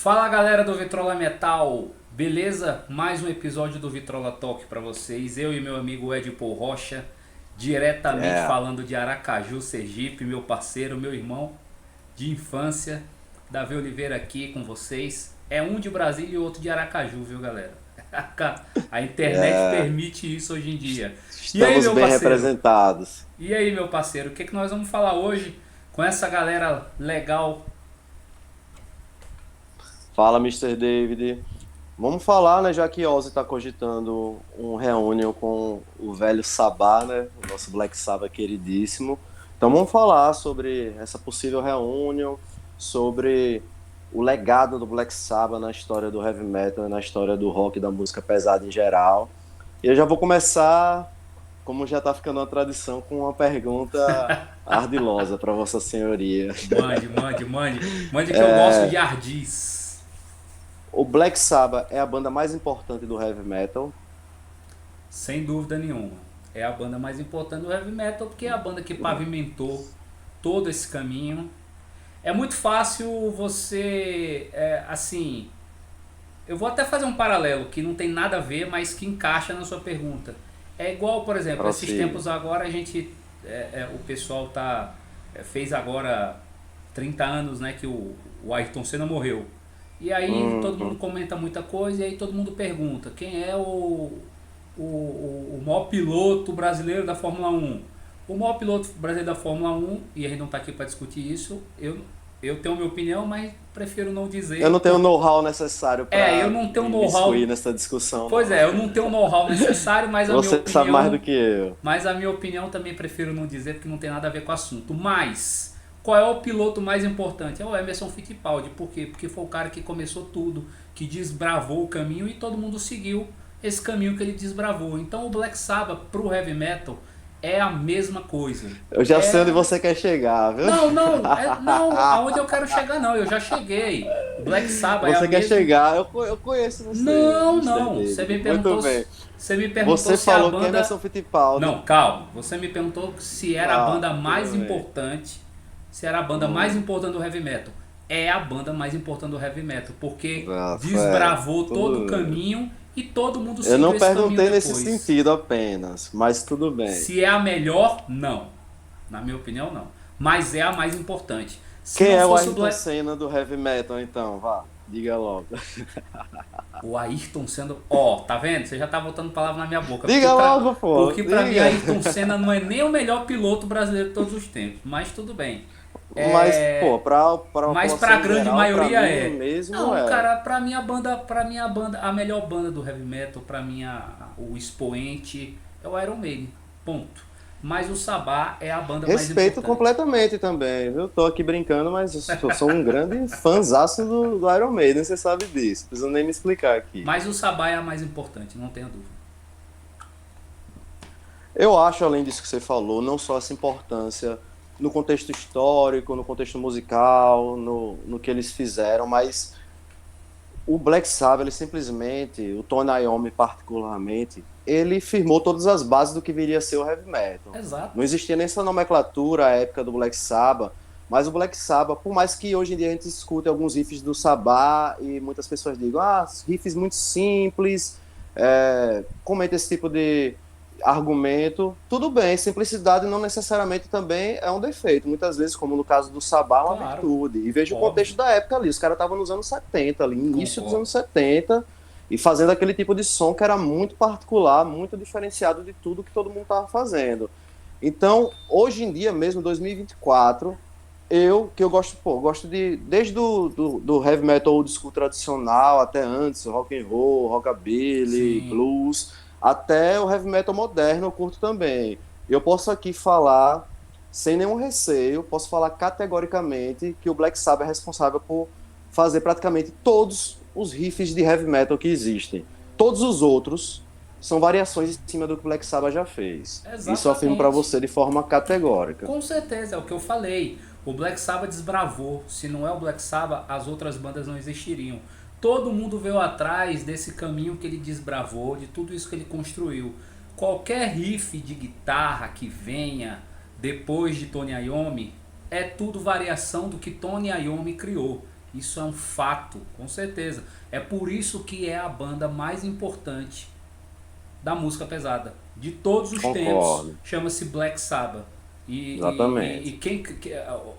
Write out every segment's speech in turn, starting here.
Fala galera do Vitrola Metal, beleza? Mais um episódio do Vitrola Talk pra vocês. Eu e meu amigo Ed Paul Rocha, diretamente É, falando de Aracaju, Sergipe, meu parceiro, meu irmão de infância, Davi Oliveira aqui com vocês. É um de Brasília e outro de Aracaju, viu galera? A internet é, permite isso hoje em dia. E aí, estamos meu bem parceiro? representados. E aí, meu parceiro? O que nós vamos falar hoje com essa galera legal? Fala, Mister David. Vamos falar, né, já que Ozzy está cogitando um reunião com o velho Sabá, né, o nosso Black Sabbath queridíssimo. Então vamos falar sobre essa possível reunião, sobre o legado do Black Sabbath na história do heavy metal, na história do rock e da música pesada em geral. E eu já vou começar, como já está ficando uma tradição, com uma pergunta ardilosa para Vossa Senhoria. Mande, mande, mande. Mande que eu gosto de Ardis. O Black Sabbath é a banda mais importante do heavy metal. Sem dúvida nenhuma. É a banda mais importante do heavy metal porque é a banda que pavimentou todo esse caminho. É muito fácil você, assim, eu vou até fazer um paralelo que não tem nada a ver, mas que encaixa na sua pergunta. É igual, por exemplo, esses Prossiga. tempos agora a gente, o pessoal fez agora 30 anos, né, que o Ayrton Senna morreu. E aí todo mundo Uhum. comenta muita coisa e aí todo mundo pergunta quem é o maior piloto brasileiro da Fórmula 1. O maior piloto brasileiro da Fórmula 1, e a gente não está aqui para discutir isso, eu tenho minha opinião, mas prefiro não Eu não dizer. tenho o know-how necessário Eu para não tenho me know-how. imiscuir nessa discussão, Pois não. é, eu não tenho o know-how necessário, Você sabe mais do que eu. mas a minha opinião também prefiro não dizer porque não tem nada a ver com o assunto. Mas qual é o piloto mais importante? É o Emerson Fittipaldi. Por quê? Porque foi o cara que começou tudo, que desbravou o caminho e todo mundo seguiu esse caminho que ele desbravou. Então o Black Sabbath pro heavy metal é a mesma coisa. Eu já sei onde É você quer chegar, viu? não, aonde eu quero chegar não, eu já cheguei. O Black Sabbath é a Você quer mesma. chegar, eu conheço você, Não, Mister não. Você me David. perguntou, Muito bem. você me perguntou Você se a falou que banda. Emerson Fittipaldi. Não, calma. Você me perguntou se era a Ah, banda mais tudo bem. importante, se era a banda mais Hum, importante do heavy metal. É a banda mais importante do heavy metal, porque é, desbravou todo o tudo bem. caminho e todo mundo Eu seguiu não esse caminho perguntei nesse depois. sentido apenas, mas tudo bem. Se é a melhor, não. Na minha opinião, não. Mas é a mais importante. Se Quem não é o fosse o Ayrton Black, Senna do heavy metal, então? Vá, diga logo. o Ayrton sendo. Ó, tá vendo? Você já tá botando palavra na minha boca. Diga logo, pô, Porque pra mim, diga. Ayrton Senna não é nem o melhor piloto brasileiro de todos os tempos. Mas tudo bem. Mas, pô, É, para a mas pra população em grande geral, pra maioria mim é. mesmo Não, é. cara, pra mim a banda, a melhor banda do heavy metal, pra mim o expoente é o Iron Maiden. Ponto. Mas o Sabá é a banda mais Respeito importante. completamente também, viu? Tô aqui brincando, mas eu sou um grande fãzaço do Iron Maiden, você sabe disso. Não precisa nem me explicar aqui. Mas o Sabá é a mais importante, não tenha dúvida. Eu acho, além disso que você falou, não só essa importância no contexto histórico, no contexto musical, no que eles fizeram, mas o Black Sabbath, ele simplesmente, o Tony Iommi particularmente, ele firmou todas as bases do que viria a ser o heavy metal. Não Exato. existia nem essa nomenclatura à época do Black Sabbath, mas o Black Sabbath, por mais que hoje em dia a gente escute alguns riffs do Sabbath e muitas pessoas digam, riffs muito simples, comenta esse tipo de argumento, tudo bem, simplicidade não necessariamente também é um defeito, muitas vezes, como no caso do Sabá, é uma Claro. virtude, e veja o contexto Óbvio. da época ali, os caras estavam nos anos 70 ali, início dos Concordo. anos 70 e fazendo aquele tipo de som que era muito particular, muito diferenciado de tudo que todo mundo estava fazendo. Então, hoje em dia mesmo, 2024, que eu gosto, pô, gosto de, desde do heavy metal old school tradicional, até antes, rock and roll, rockabilly, Sim. blues, até o heavy metal moderno eu curto também. Eu posso aqui falar, sem nenhum receio, posso falar categoricamente que o Black Sabbath é responsável por fazer praticamente todos os riffs de heavy metal que existem. Todos os outros são variações em cima do que o Black Sabbath já fez. Isso eu afirmo para Exatamente. você de forma categórica. Com certeza, é o que eu falei. O Black Sabbath desbravou. Se não é o Black Sabbath, as outras bandas não existiriam. Todo mundo veio atrás desse caminho que ele desbravou, de tudo isso que ele construiu. Qualquer riff de guitarra que venha depois de Tony Iommi é tudo variação do que Tony Iommi criou. Isso é um fato, com certeza. É por isso que é a banda mais importante da música pesada. De todos os tempos, Concordo, chama-se Black Sabbath. exatamente.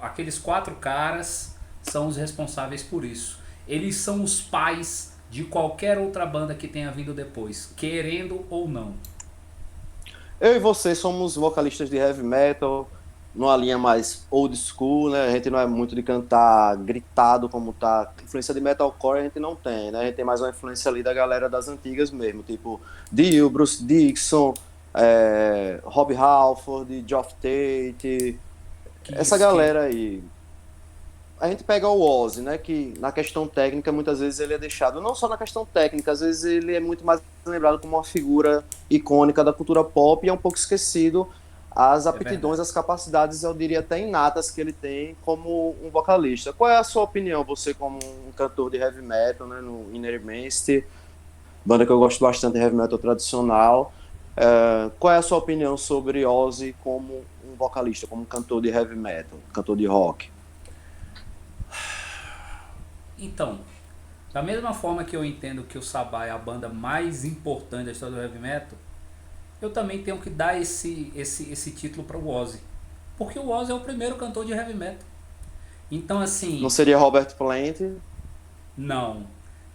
Aqueles quatro caras são os responsáveis por isso. Eles são os pais de qualquer outra banda que tenha vindo depois, querendo ou não. Eu e você somos vocalistas de heavy metal, numa linha mais old school, né? A gente não é muito de cantar gritado como tá. Influência de metalcore a gente não tem, né? A gente tem mais uma influência ali da galera das antigas mesmo, tipo Dio, Bruce Dickinson, Rob Halford, Geoff Tate, essa Que galera aí. A gente pega o Ozzy, né, que na questão técnica muitas vezes ele é deixado, não só na questão técnica, às vezes ele é muito mais lembrado como uma figura icônica da cultura pop e é um pouco esquecido as é verdade. aptidões, as capacidades, eu diria até inatas que ele tem como um vocalista. Qual é a sua opinião, você como um cantor de heavy metal, né, no Inner Majesty, banda que eu gosto bastante de heavy metal tradicional, qual é a sua opinião sobre Ozzy como um vocalista, como um cantor de heavy metal, cantor de rock? Então, da mesma forma que eu entendo que o Sabá é a banda mais importante da história do heavy metal, eu também tenho que dar esse título para o Ozzy. Porque o Ozzy é o primeiro cantor de heavy metal. Então, Não assim, seria Robert Plant? não.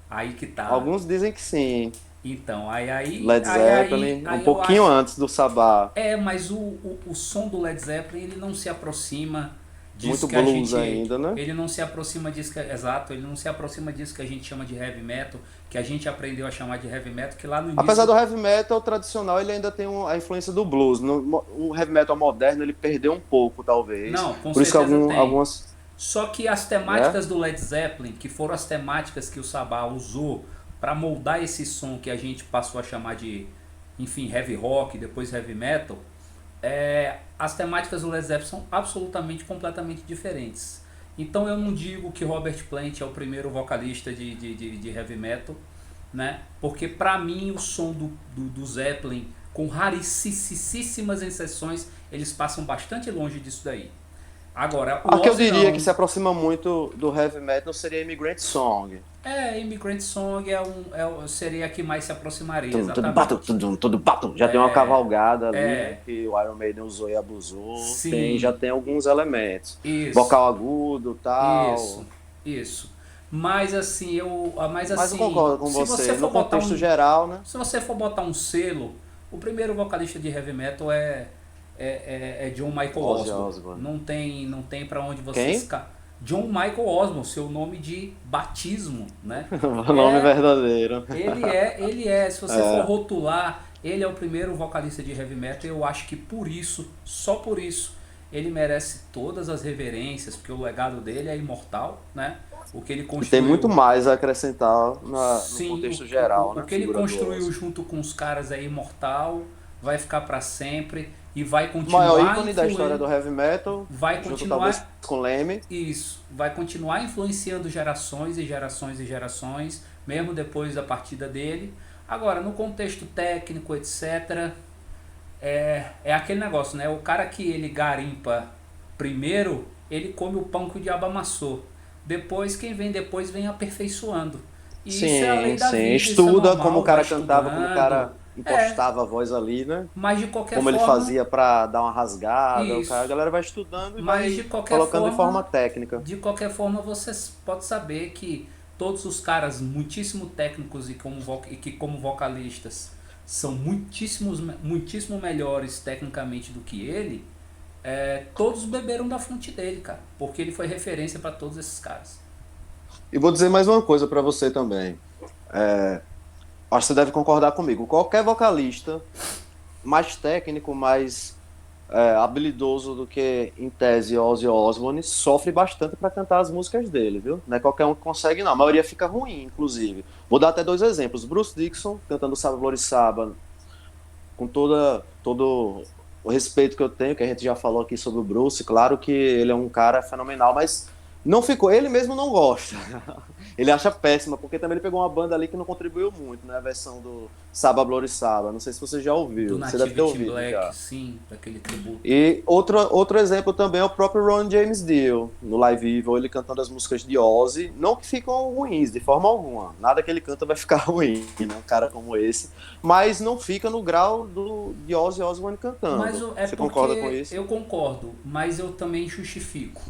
Aí que tá. Alguns dizem que sim. Então, Led Zeppelin, um aí eu pouquinho acho. antes do Sabá. Mas o som do Led Zeppelin ele não se aproxima disso Muito que a blues gente. ainda, né? Ele não se aproxima disso que, exato, ele não se aproxima disso que a gente chama de heavy metal, que a gente aprendeu a chamar de heavy metal, que lá no Apesar início. do heavy metal tradicional, ele ainda tem a influência do blues. O heavy metal moderno, ele perdeu um pouco, talvez. Não, com Por isso que certeza tem. algumas, Só que as né? temáticas do Led Zeppelin, que foram as temáticas que o Sabá usou para moldar esse som que a gente passou a chamar de, enfim, heavy rock, depois heavy metal, as temáticas do Led Zeppelin são absolutamente, completamente diferentes. Então eu não digo que Robert Plant é o primeiro vocalista de heavy metal, né? Porque para mim o som do Zeppelin, com raríssimas exceções, eles passam bastante longe disso daí. Agora, o A que eu Ozzy diria que não. se aproxima muito do heavy metal seria Immigrant Song. Immigrant Song seria a que mais se aproximaria, Tudo batum, exatamente. tudo batum. Já tem uma cavalgada ali, né? É, Que o Iron Maiden usou e abusou. Já sim, tem alguns elementos. isso, Vocal agudo, isso, tal. isso. Mas Mas eu assim, concordo com se você você. No for botar contexto um, geral, né? se você for botar um selo, o primeiro vocalista de heavy metal é John Michael Ozzy Osbourne. Osbourne. Não tem para onde você Quem? escapar. John Michael Osbourne, seu nome de batismo, né? O nome É verdadeiro. Se você for rotular, ele é o primeiro vocalista de heavy metal. Eu acho que por isso, só por isso, ele merece todas as reverências, porque o legado dele é imortal, né? O que ele E tem muito construiu, mais a acrescentar no sim, contexto geral, o né? que ele Figura do construiu Ozzy. junto com os caras é imortal, vai ficar para sempre e vai O maior continuar ícone da história do heavy metal, vai junto talvez continuar com Leme. isso, vai continuar influenciando gerações e gerações e gerações, mesmo depois da partida dele. Agora, no contexto técnico, etc., é aquele negócio, né? O cara que ele garimpa primeiro, ele come o pão que o diabo amassou. Depois, quem vem depois vem aperfeiçoando. E isso é a lei Sim, da sim. vida, isso é Estuda como o normal, vai cara cantava, como o estudando. cara É, impostava a voz ali, né? mas de qualquer Como ele forma, fazia pra dar uma rasgada. A isso. galera vai estudando e Mas de vai qualquer colocando de forma, forma técnica. você pode saber que todos os caras muitíssimo técnicos e que como vocalistas são muitíssimo melhores tecnicamente do que ele, todos beberam da fonte dele, cara, porque ele foi referência para todos esses caras. E vou dizer mais uma coisa pra você também. Acho que você deve concordar comigo. Qualquer vocalista mais técnico, mais habilidoso do que, em tese, Ozzy Osbourne, sofre bastante para cantar as músicas dele, viu? Não é qualquer um que consegue, não. A maioria fica ruim, inclusive. Vou dar até dois exemplos. Bruce Dickinson, cantando Saba Florissaba, com todo o respeito que eu tenho, que a gente já falou aqui sobre o Bruce, claro que ele é um cara fenomenal, mas Não ficou, ele mesmo não gosta. Ele acha péssima, porque também ele pegou uma banda ali que não contribuiu muito, né? A versão do Saba Bloody Saba. Não sei se você já Do ouviu. Você deve ter Nativity in ouvido Black, já. sim, daquele tributo. E outro exemplo também é o próprio Ron James Dio, no Live Evil, ele cantando as músicas de Ozzy, não que ficam ruins, de forma alguma. Nada que ele canta vai ficar ruim, né? Um cara como esse. Mas não fica no grau de Ozzy Osbourne Mas cantando. é Você concorda com porque isso? eu concordo, mas eu também justifico.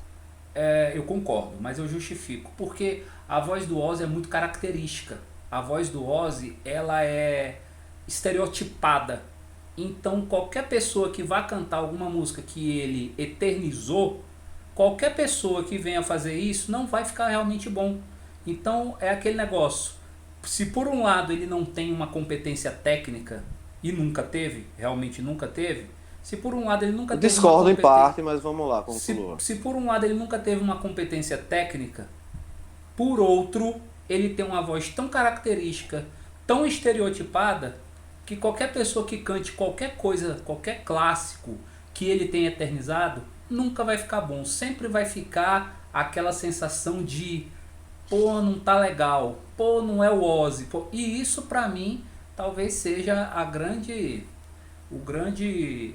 É, eu concordo, mas eu justifico. Porque a voz do Ozzy é muito característica. A voz do Ozzy, ela é estereotipada. Então, qualquer pessoa que vá cantar alguma música que ele eternizou, qualquer pessoa que venha fazer isso não vai ficar realmente bom. Então, é aquele negócio. Se por um lado ele não tem uma competência técnica e nunca teve, realmente nunca teve, se por um lado ele nunca teve uma Discordo em competência, parte, mas vamos lá, se, conclua. se por um lado ele nunca teve uma competência técnica, por outro, ele tem uma voz tão característica, tão estereotipada, que qualquer pessoa que cante qualquer coisa, qualquer clássico que ele tenha eternizado, nunca vai ficar bom. Sempre vai ficar aquela sensação de, pô, não tá legal, pô, não é o Ozzy. Pô. E isso pra mim talvez seja o grande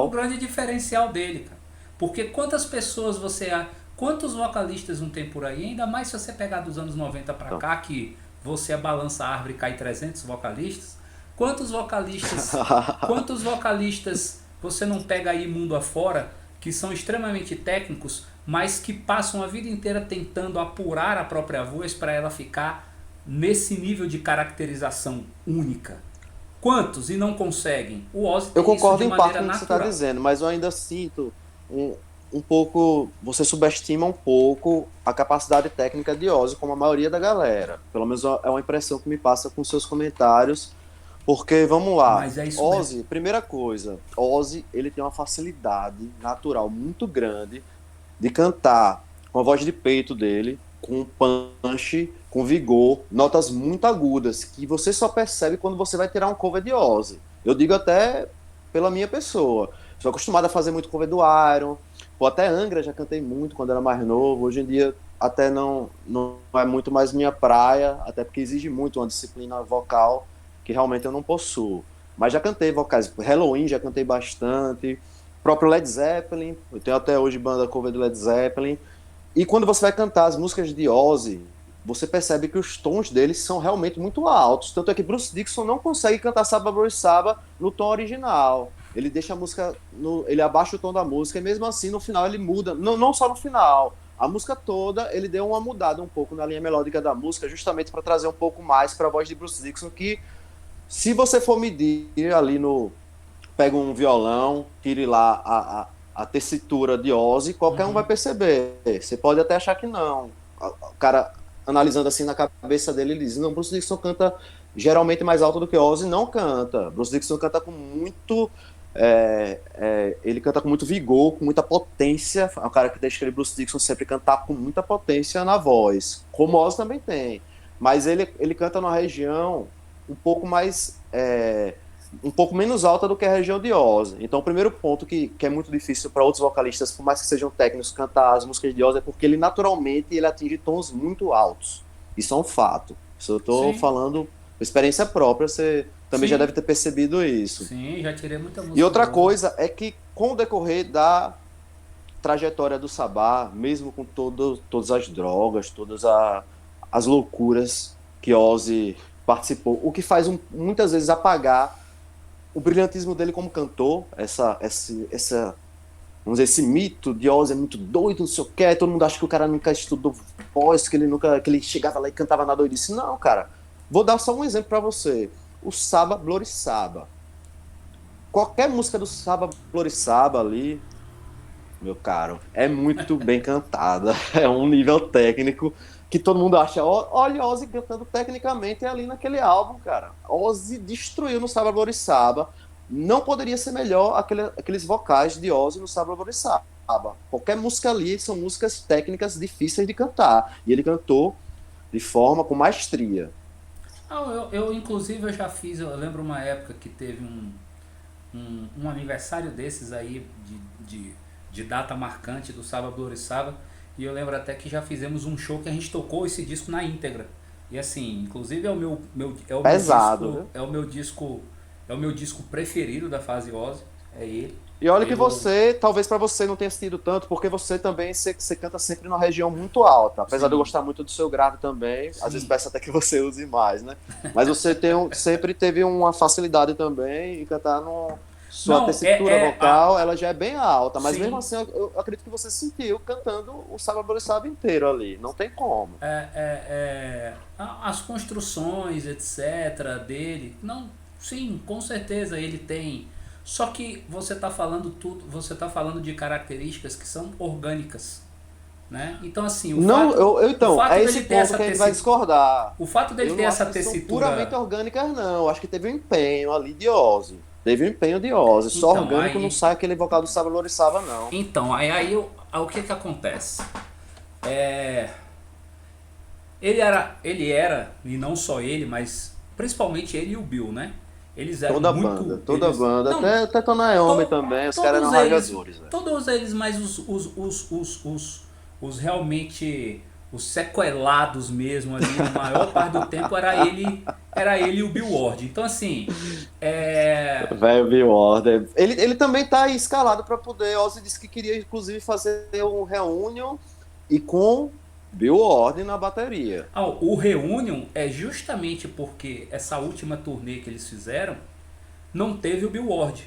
o Diferencial. grande diferencial dele, cara. Porque quantas pessoas você. Quantos vocalistas não tem por aí? Ainda mais se você pegar dos anos 90 pra Não. cá, que você balança a árvore e cai 300 vocalistas. Quantos vocalistas. Quantos vocalistas você não pega aí mundo afora, que são extremamente técnicos, mas que passam a vida inteira tentando apurar a própria voz para ela ficar nesse nível de caracterização única? Quantos e não conseguem? O Ozzy Eu tem isso concordo de em parte maneira com o que você está natural. dizendo, mas eu ainda sinto um, um pouco. Você subestima um pouco a capacidade técnica de Ozzy, como a maioria da galera. Pelo menos é uma impressão que me passa com seus comentários. Porque, vamos lá, Mas é isso mesmo. Ozzy, primeira coisa, Ozzy, ele tem uma facilidade natural muito grande de cantar com a voz de peito dele, com punch, com vigor, notas muito agudas, que você só percebe quando você vai tirar um cover de Ozzy. Eu digo até pela minha pessoa. Sou acostumado a fazer muito cover do Iron, ou até Angra já cantei muito quando era mais novo. Hoje em dia até não é muito mais minha praia, até porque exige muito uma disciplina vocal que realmente eu não possuo. Mas já cantei vocais, Halloween já cantei bastante, próprio Led Zeppelin, eu tenho até hoje banda cover do Led Zeppelin. E quando você vai cantar as músicas de Ozzy, você percebe que os tons deles são realmente muito altos. Tanto é que Bruce Dickinson não consegue cantar Saba Bloody Saba no tom original. Ele deixa a música, ele abaixa o tom da música e mesmo assim no final ele muda. Não só no final, a música toda ele deu uma mudada um pouco na linha melódica da música, justamente para trazer um pouco mais para a voz de Bruce Dickinson, que se você for medir ali no, pega um violão, tire lá a tessitura de Ozzy, qualquer um vai perceber. Você pode até achar que não. O cara, analisando assim na cabeça dele, ele diz: não, Bruce Dickinson canta geralmente mais alto do que Ozzy. Não canta. Bruce Dickinson canta com muito. Ele canta com muito vigor, com muita potência. É um cara que deixa aquele Bruce Dickinson sempre cantar com muita potência na voz, como Ozzy também tem. Mas ele canta numa região um pouco mais um pouco menos alta do que a região de Ozzy. Então, o primeiro ponto que é muito difícil para outros vocalistas, por mais que sejam técnicos, cantar as músicas de Ozzy é porque ele naturalmente ele atinge tons muito altos. Isso é um fato. Isso eu estou Sim, falando por experiência própria, você também já sim, deve ter percebido isso. sim, já tirei muita E música outra do Ozzy. coisa é que, com o decorrer da trajetória do Sabá, mesmo com todas as drogas, as loucuras que Ozzy participou, o que faz muitas vezes apagar o brilhantismo dele como cantor, vamos dizer, esse mito de Ozzy é muito doido, não sei o que, todo mundo acha que o cara nunca estudou voz, que ele chegava lá e cantava na doidice. Não, cara. Vou dar só um exemplo para você. O Saba Blorissaba. Qualquer música do Saba Blorissaba ali, meu caro, é muito bem cantada. É um nível técnico que todo mundo acha, olha Ozzy cantando tecnicamente ali naquele álbum, cara. Ozzy destruiu no Saba Blorissaba. Não poderia ser melhor aqueles vocais de Ozzy no Saba Blorissaba. Qualquer música ali são músicas técnicas difíceis de cantar. E ele cantou de forma com maestria. Não, inclusive eu já fiz, eu lembro uma época que teve um aniversário desses aí de de data marcante do Saba Blorissaba. E eu lembro até que já fizemos um show que a gente tocou esse disco na íntegra. E assim, inclusive é o Pesado, viu? é o meu disco preferido da fase Ozzy, é ele. E olha que Eu, você, talvez para você não tenha sentido tanto, porque você também você canta sempre numa região muito alta. Apesar de eu sim, gostar muito do seu grave também, às vezes sim. peço até que você use mais, né? Mas você sempre teve uma facilidade também em cantar no. Sua Não, tessitura vocal, ela já é bem alta, mas mesmo sim, assim eu acredito que você sentiu cantando o Saba Blorissaba inteiro ali. Não tem como. as construções, etc. dele, não, sim, com certeza ele tem. Só que você está falando tudo, você está falando de características que são orgânicas, né? Então assim, Não, o então, fato é dele esse ter ponto essa que a gente vai discordar. o fato dele Eu ter não essa acho que são puramente tessitura, orgânicas, não. Eu acho que teve um empenho ali de Ozzy. Teve um empenho de Ozzy. Só então orgânico não aí, sai aquele vocal do Saba Loriçaba, não. o que que acontece? É, ele era, e não só ele, mas principalmente ele e o Bill, né? Eles eram muito. Toda banda. Não, Até Naomi to, também, os caras eram todos eles. rajadores, velho. Todos eles, mas os realmente. Os sequelados mesmo ali, na maior parte do tempo, era ele e o Bill Ward. Então, assim. Velho Bill Order. Ele também tá aí escalado pra poder. Ozzy disse que queria, inclusive, fazer um reunion e com Bill Order na bateria. O Reunion é justamente porque essa última turnê que eles fizeram não teve o Bill Ward,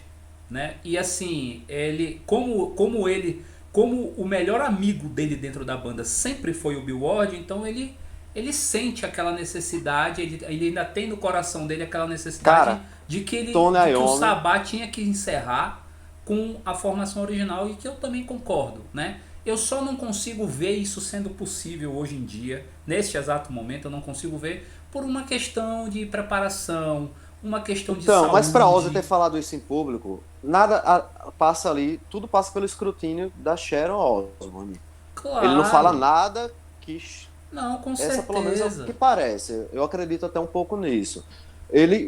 né? E assim, como o melhor amigo dele dentro da banda sempre foi o Bill Ward, então ele sente aquela necessidade, ele ainda tem no coração dele aquela necessidade Cara, Tony de que o Iommi. Sabá tinha que encerrar com a formação original, e que eu também concordo, né? Eu só não consigo ver isso sendo possível hoje em dia, neste exato momento eu não consigo ver por uma questão de preparação, uma questão de Então, mas para Ozzy ter saúde. falado isso em público, nada passa ali, tudo passa pelo escrutínio da Sharon Osbourne. Ele não fala Claro, nada que não, com essa pelo menos é o que certeza. parece. Eu acredito até um pouco nisso.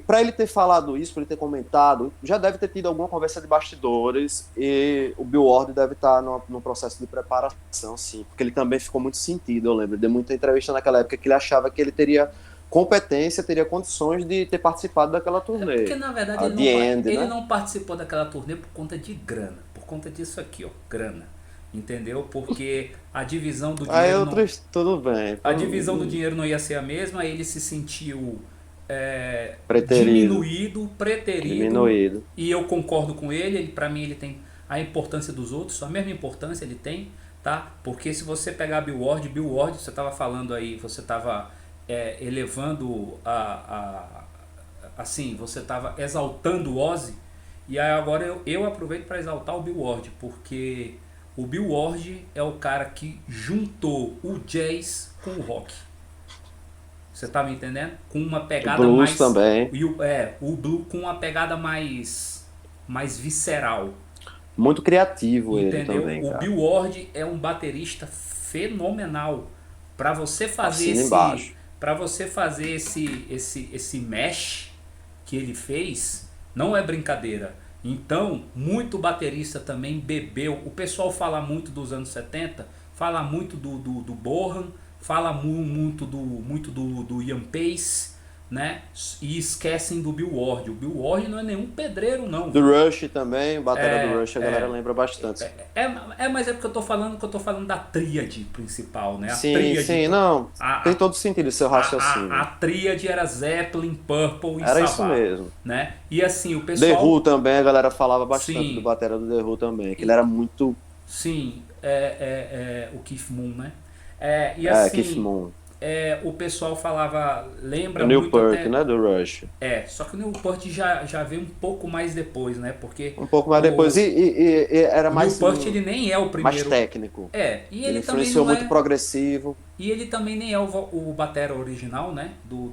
Para ele ter falado isso, para ele ter comentado, já deve ter tido alguma conversa de bastidores e o Bill Ward deve estar no processo de preparação, sim, porque ele também ficou muito sentido. Eu lembro de muita entrevista naquela época que ele achava que ele teria competência, teria condições de ter participado daquela É porque turnê. na verdade A The End, ele né? não participou daquela turnê por conta de grana, por conta disso aqui, ó, grana. Entendeu? Porque a divisão do Aí dinheiro não, outros, tudo bem. a divisão do dinheiro não ia ser a mesma, ele se sentiu Preterido, diminuído, preterido, diminuído. e eu concordo com ele, para mim ele tem a importância dos outros, a mesma importância ele tem, tá? Porque se você pegar Bill Ward, você estava falando aí, você estava elevando assim, você estava exaltando o Ozzy, e aí agora eu aproveito para exaltar o Bill Ward, porque o Bill Ward é o cara que juntou o jazz com o rock. Você tá me entendendo? Com uma O pegada blues mais. também. O blue com uma pegada mais visceral. Muito criativo ele Entendeu? também, O cara. Bill Ward é um baterista fenomenal. Para você fazer Assina embaixo. para você fazer esse mesh que ele fez, não é brincadeira. Então, muito baterista também bebeu. O pessoal fala muito dos anos 70, fala muito do Bonham, fala muito do Ian Pace, né? E esquecem do Bill Ward. O Bill Ward não é nenhum pedreiro, não, Do viu? Rush também, batera do Rush, a galera É, lembra bastante. mas é porque eu tô falando da tríade principal, né? A Sim, tríade. sim, não. Tem A, todo sentido o seu a raciocínio. tríade era Zeppelin, Purple e Era isso Savage, mesmo. né? E assim, o The Who pessoal, também, a galera falava bastante do sim, batera do The Who também, que ele era muito. sim, o Keith Moon, né? E Keith assim, Moon. o pessoal falava, O lembra Neil muito Peart, até. né, do Rush. Só que o Newport já veio um pouco mais depois, né? Porque Um pouco mais depois, o, e era o mais, Newport ele nem é o mais primeiro. técnico. E Ele ele também influenciou não muito é. progressivo E ele também nem é o batera original, né? Do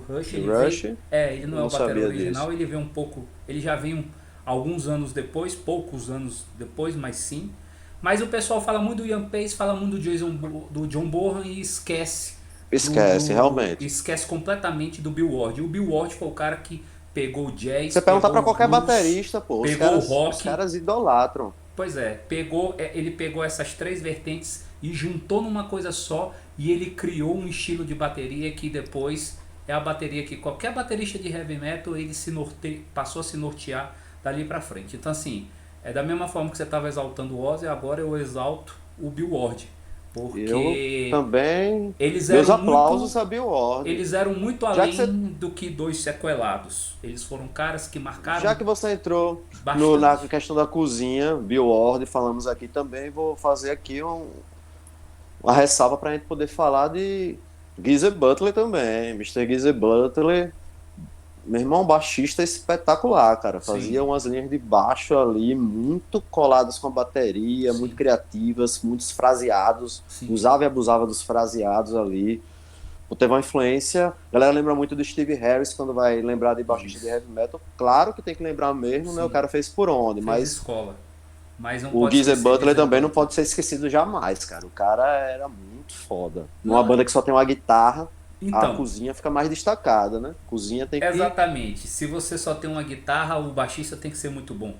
Rush. do Ele Rush. veio. Ele não Eu é não o batera sabia original, disso. ele veio um pouco. Ele já veio alguns anos depois, poucos anos depois, mas sim. Mas o pessoal fala muito do Ian Pace, fala muito do John Bonham e esquece Esquece, realmente. esquece completamente do Bill Ward. O Bill Ward foi o cara que pegou o jazz, Você perguntar pegou pra o qualquer blues, baterista, pô, pegou o os rock. caras idolatram. Pois é, ele pegou essas três vertentes e juntou numa coisa só e ele criou um estilo de bateria que depois é a bateria que qualquer baterista de heavy metal ele passou a se nortear dali pra frente. Então assim, é da mesma forma que você estava exaltando o Ozzy, agora eu exalto o Bill Ward, Eu porque também. eles Meus eram aplausos muito a Bill Ward. eles eram muito Já que além você, do que dois sequelados. Eles foram caras que já marcaram que você entrou na bastante. questão da cozinha, Bill Ward, falamos aqui também, vou fazer aqui uma ressalva para a gente poder falar de Geezer Butler também. Mister Geezer Butler, meu irmão, baixista espetacular, cara. Sim, Fazia umas linhas de baixo ali, muito coladas com a bateria, muito sim, criativas, muitos fraseados. sim, Usava e abusava dos fraseados ali. Teve uma influência. A galera lembra muito do Steve Harris quando vai lembrar de baixista de isso, heavy metal. Claro que tem que lembrar mesmo, né? O sim. cara fez por onde, Fez mas escola, mas não o pode Geezer esquecer Butler Geezer também não Butler. pode ser esquecido jamais, cara. O cara era muito foda. Numa Não, banda que só tem uma guitarra, a então, cozinha fica mais destacada, né? Cozinha tem que. exatamente. Se você só tem uma guitarra, o baixista tem que ser muito bom,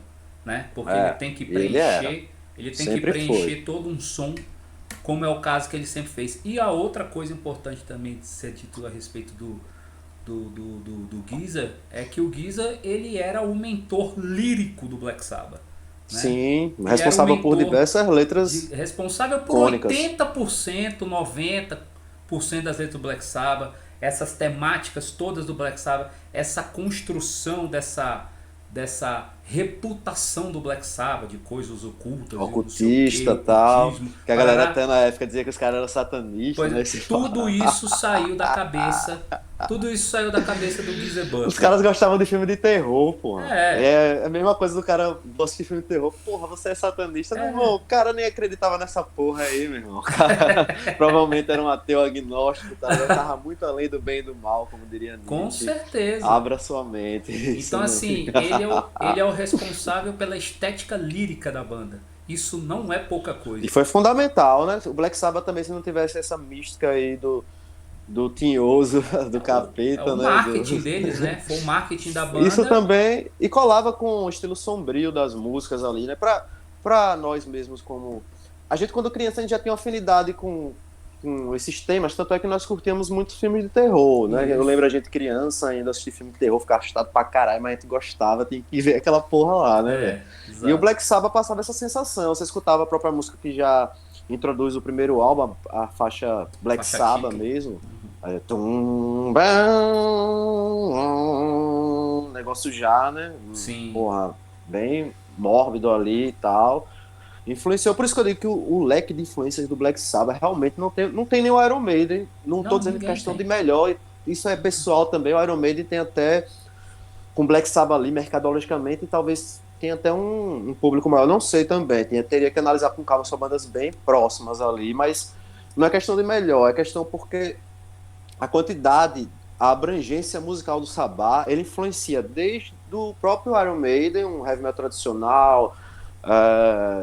né? Porque É, ele era. ele tem que Sempre foi. preencher todo um som, como é o caso que ele sempre fez. E a outra coisa importante também de ser dito a respeito do Geezer é que o Geezer ele era o mentor lírico do Black Sabbath, né? Sim, Ele era o responsável por mentor diversas letras responsável por icônicas. 80%, 90% das letras do Black Sabbath, essas temáticas todas do Black Sabbath, essa construção dessa reputação do Black Sabbath, de coisas ocultas e não sei o que, Ocultista tal. ocultismo, Que a galera parará. até na época dizia que os caras eram satanistas, Pois é, né? tudo isso saiu da cabeça do Geezer Os Butler. caras gostavam de filme de terror, porra. É, É a mesma coisa do cara gosta de filme de terror. Porra, você é satanista? Meu irmão, o cara nem acreditava nessa porra aí, meu irmão. O cara provavelmente era um ateu agnóstico, tá? Ele tava muito além do bem e do mal, como diria com Nietzsche. certeza. Abra sua mente. Isso Então, não... assim, ele é o responsável pela estética lírica da banda. Isso não é pouca E coisa. foi fundamental, né? O Black Sabbath também, se não tivesse essa mística aí do tinhoso, do É o capeta, né? marketing deles, né? Foi o marketing da Isso banda. também, e colava com o estilo sombrio das músicas ali, né? Pra nós mesmos, como. A gente, quando criança, a gente já tinha uma afinidade com esses temas, tanto é que nós curtíamos muitos filmes de terror, né? Eu Isso. lembro a gente criança ainda assistir filme de terror, ficar assustado pra caralho, mas a gente gostava, tinha que ver aquela porra lá, né, velho? É, E o exato. Black Sabbath passava essa sensação, você escutava a própria música que já introduz o primeiro álbum, a faixa Black Faixa Sabbath kick. mesmo. Aí, tum, bam, negócio já, né? Sim. Porra, bem mórbido ali e tal. Influenciou, por isso que eu digo que o leque de influências do Black Sabbath realmente não tem nem o Iron Maiden. Não tô Não, dizendo que é ninguém questão de tem. melhor, isso é pessoal também. O Iron Maiden tem até, com Black Sabbath ali, mercadologicamente, talvez tenha até um público maior. Não sei também, teria que analisar com calma, são bandas bem próximas ali, mas não é questão de melhor, é questão porque a quantidade, a abrangência musical do Sabá, ele influencia desde o próprio Iron Maiden, um heavy metal tradicional,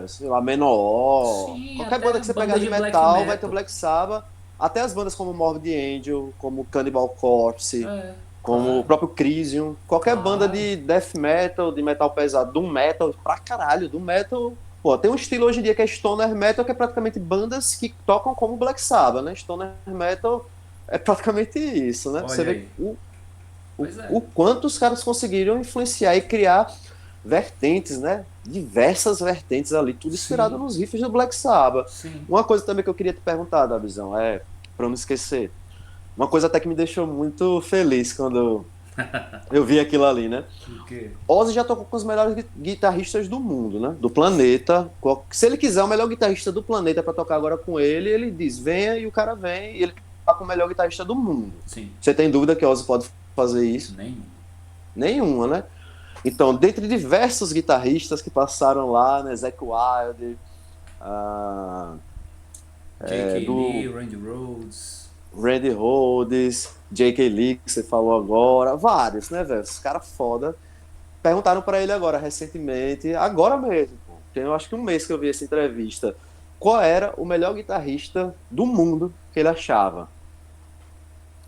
sei lá, Menor, Sim, qualquer até banda que você pegar banda de de black metal vai ter o metal. Black Sabbath, até as bandas como Morbid Angel, como Cannibal Corpse, É, como o claro, próprio Crisium, qualquer banda claro. de death metal, de metal pesado, doom metal, pra caralho, doom metal. Pô, tem um estilo hoje em dia que é stoner metal, que é praticamente bandas que tocam como Black Sabbath, né? Stoner metal é praticamente isso, né? Você Olha vê aí. o, Pois é. o quanto os caras conseguiram influenciar e criar vertentes, né? Diversas vertentes ali, tudo inspirado Sim, nos riffs do Black Sabbath. sim. Uma coisa também que eu queria te perguntar, Davizão, pra eu não esquecer, uma coisa até que me deixou muito feliz quando eu vi aquilo ali, né? O quê? Ozzy já tocou com os melhores guitarristas do mundo, né? Do planeta. Se ele quiser o melhor guitarrista do planeta para tocar agora com ele, ele diz, venha, e o cara vem, e ele tá com o melhor guitarrista do mundo. Sim. Você tem dúvida que Ozzy pode fazer isso? Nenhum. Nenhuma, né? Então, dentre diversos guitarristas que passaram lá, né? Zakk Wylde, ah, J.K. do Lee, Randy Rhoads. Randy Rhoads, J.K. Lee, que você falou agora, vários, né, velho? Os caras foda. Perguntaram para ele agora, recentemente, agora mesmo, pô, tem eu acho que um mês que eu vi essa entrevista, qual era o melhor guitarrista do mundo que ele achava.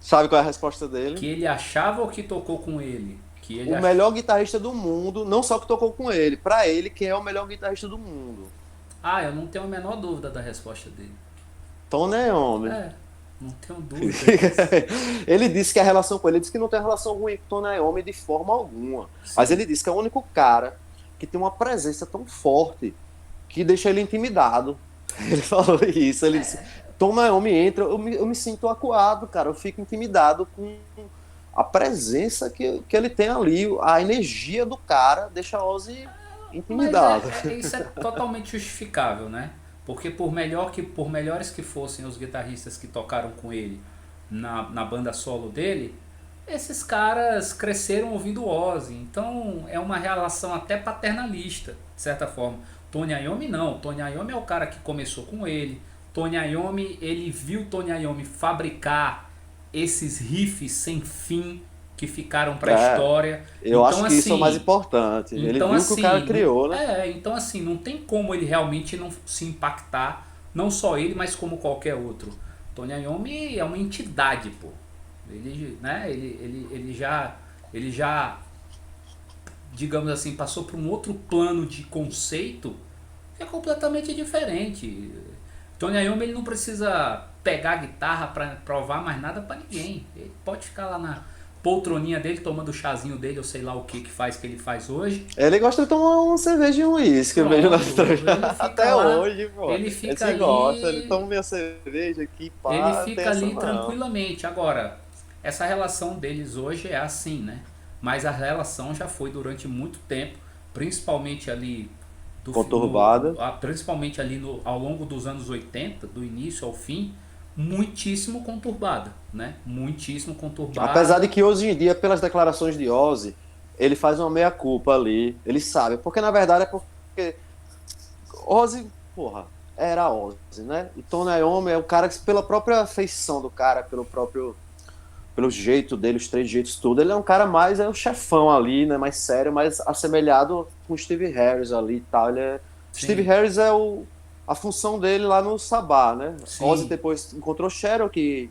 Sabe qual é a resposta Que dele? ele achava ou que tocou com ele? Que ele o melhor guitarrista do mundo, não só que tocou com ele, pra ele, quem é o melhor guitarrista do mundo? Ah, eu não tenho a menor dúvida da resposta dele. Tony Iommi. É, não tenho dúvida disso. Ele disse que a relação com ele, ele disse que não tem relação ruim com Tony Iommi de forma alguma. Mas Sim. ele disse que é o único cara que tem uma presença tão forte que deixa ele intimidado. Ele falou isso, ele disse, Tony Iommi entra, eu me sinto acuado, cara, eu fico intimidado com a presença que ele tem ali, a energia do cara deixa Ozzy Mas intimidado. isso é totalmente justificável, né? Porque por melhores que fossem os guitarristas que tocaram com ele na banda solo dele, esses caras cresceram ouvindo Ozzy. Então é uma relação até paternalista, de certa forma. Tony Iommi não. Tony Iommi é o cara que começou com ele. Tony Iommi, ele viu Tony Iommi fabricar esses riffs sem fim que ficaram para a É, história. eu Então acho que isso é o mais assim, importante. Ele então viu o que o cara assim, criou, né? então assim, não tem como ele realmente não se impactar, não só ele, mas como qualquer outro. Tony Iommi é uma entidade, pô. Ele, né, ele já, digamos assim, passou por um outro plano de conceito que é completamente diferente. Tony Iommi ele não precisa pegar a guitarra para provar mais nada para ninguém. Ele pode ficar lá na poltroninha dele tomando o chazinho dele, ou sei lá o que faz que ele faz hoje. Ele gosta de tomar uma cerveja e um uísque, eu vejo nas Pronto, ele entrevistas. fica Até lá, hoje, pô. ele Ele fica se gosta, ele ali, toma minha cerveja aqui, ele pá, não tem fica essa ali não. tranquilamente. Agora, essa relação deles hoje é assim, né? Mas a relação já foi durante muito tempo, principalmente ali Conturbada. principalmente ali ao longo dos anos 80, do início ao fim, muitíssimo conturbada, né? Muitíssimo Apesar de conturbada. que hoje em dia, pelas declarações de Ozzy, ele faz uma meia-culpa ali, ele sabe. Porque na verdade é porque Ozzy, porra, era Ozzy, né? E Tony Iommi é o cara que, pela própria feição do cara, pelo jeito dele, os três jeitos, tudo, ele é um cara mais, é um chefão ali, né? Mais sério, mais assemelhado com o Steve Harris ali e tal. Steve Sim, Harris é a função dele lá no Sabá, né? Ozzy sim. depois encontrou Cheryl, que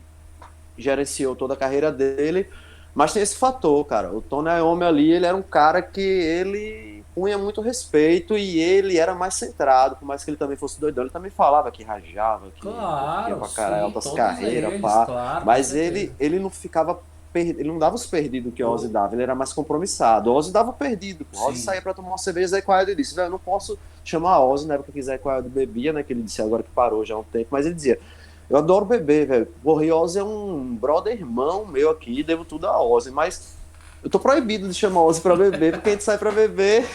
gerenciou toda a carreira dele, mas tem esse fator, cara. O Tony Iommi ali, ele era um cara que ele punha muito respeito e ele era mais centrado, por mais que ele também fosse doidão, ele também falava que rajava, que curtia Claro, pra caralho sim, altas todos carreiras, eles, pá. claro, com Mas certeza. ele não ficava ele não dava os perdidos que o Ozzy O, dava, ele era mais compromissado. O Ozzy dava o perdido, pô. O Ozzy sim, saía pra tomar uma cerveja, Zé Coelho disse, velho, eu não posso chamar Ozzy na época que Zé Coelho bebia, né, que ele disse agora que parou já há um tempo, mas ele dizia, eu adoro beber, velho. Porra, e Ozzy é um brother irmão meu aqui, devo tudo a Ozzy, mas eu tô proibido de chamar Ozzy pra beber, porque a gente sai pra beber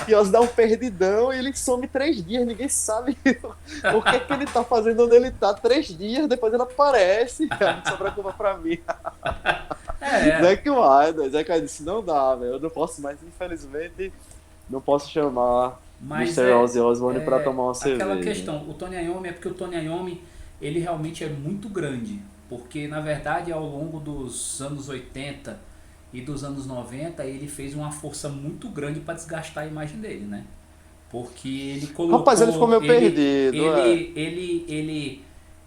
e Ozzy dá um perdidão e ele some 3 dias, ninguém sabe o que que ele tá fazendo onde ele tá. 3 dias, depois ele aparece, cara, não sobra culpa pra mim. é, Zack Wilder disse, não dá, velho, eu não posso mais, infelizmente, não posso chamar mas Mister Ozzy Osbourne pra tomar uma aquela cerveja. questão, o Tony Iommi é porque o Tony Iommi, ele realmente é muito grande, porque na verdade ao longo dos anos 80 e dos anos 90 ele fez uma força muito grande para desgastar a imagem dele, né? Porque ele Rapaz, ele ficou colocou, meio perdido, é.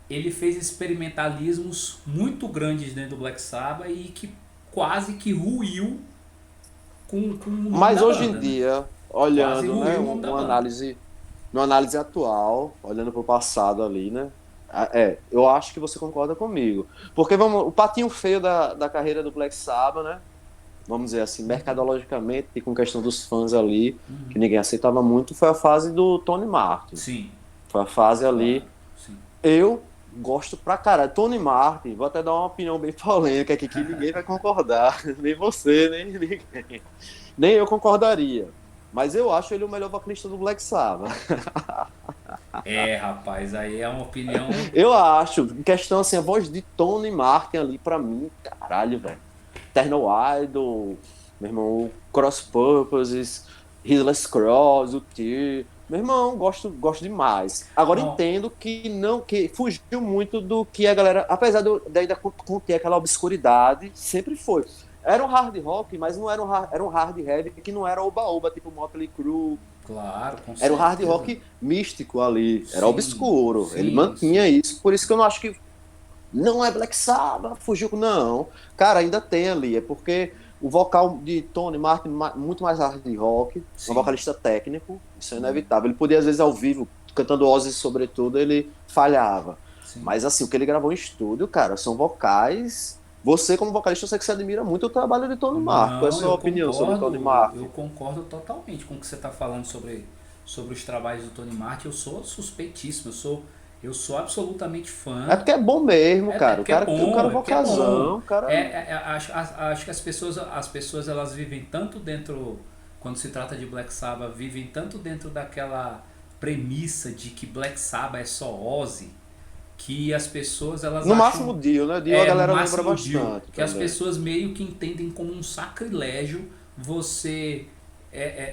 ele fez experimentalismos muito grandes dentro do Black Sabbath e que quase que ruiu com o nome Mas da hoje em banda, né? dia, Quase olhando, né, ruiu o nome da banda. uma análise atual, olhando para o passado ali, né? Eu acho que você concorda comigo. Porque vamos, o patinho feio da carreira do Black Sabbath, né? Vamos dizer assim, mercadologicamente, e com questão dos fãs ali, que ninguém aceitava muito, foi a fase do Tony Martin. Sim, Foi a fase claro, ali. sim. Eu gosto pra caralho. Tony Martin, vou até dar uma opinião bem polêmica aqui, que ninguém vai concordar. Nem você, nem ninguém. Nem eu concordaria. Mas eu acho ele o melhor vocalista do Black Sabbath. É, rapaz, aí é uma opinião. Eu acho, em questão assim, a voz de Tony Martin ali, pra mim, caralho, velho. Eternal Idol, meu irmão, o Cross Purposes, Headless Cross, o Tear. Meu irmão, gosto demais. Agora Não, entendo que não, que fugiu muito do que a galera, apesar de ainda conter aquela obscuridade, sempre foi. Era um hard rock, mas não era era um hard heavy que não era oba-oba, tipo Motley Crue. claro, com Era um hard certeza. rock místico ali, era Sim, obscuro. Ele sim, mantinha sim. isso, por isso que eu não acho que não é Black Sabbath, fugiu. Não, cara, ainda tem ali. É porque O vocal de Tony Martin, muito mais hard rock, um Sim, vocalista técnico, isso é inevitável. Ele podia, às vezes, ao vivo, cantando Ozzy, sobretudo, ele falhava. sim. Mas, assim, o que ele gravou em estúdio, cara, são vocais. Você, como vocalista, eu sei que você admira muito o trabalho de Tony Martin. Qual é a Não, sua opinião sobre Tony eu Martin? concordo totalmente com o que você está falando sobre os trabalhos do Tony Martin. Eu sou suspeitíssimo, eu sou absolutamente É fã. porque é bom mesmo, É cara. porque é O cara bom, é é porque é bom. vocazão, o cara. Acho que as pessoas elas vivem tanto dentro, quando se trata de Black Sabbath, vivem tanto dentro daquela premissa de que Black Sabbath é só Ozzy, que as pessoas elas No máximo acham, o Dio, né? Dio a no galera lembra máximo Dio, bastante que as também. pessoas meio que entendem como um sacrilégio você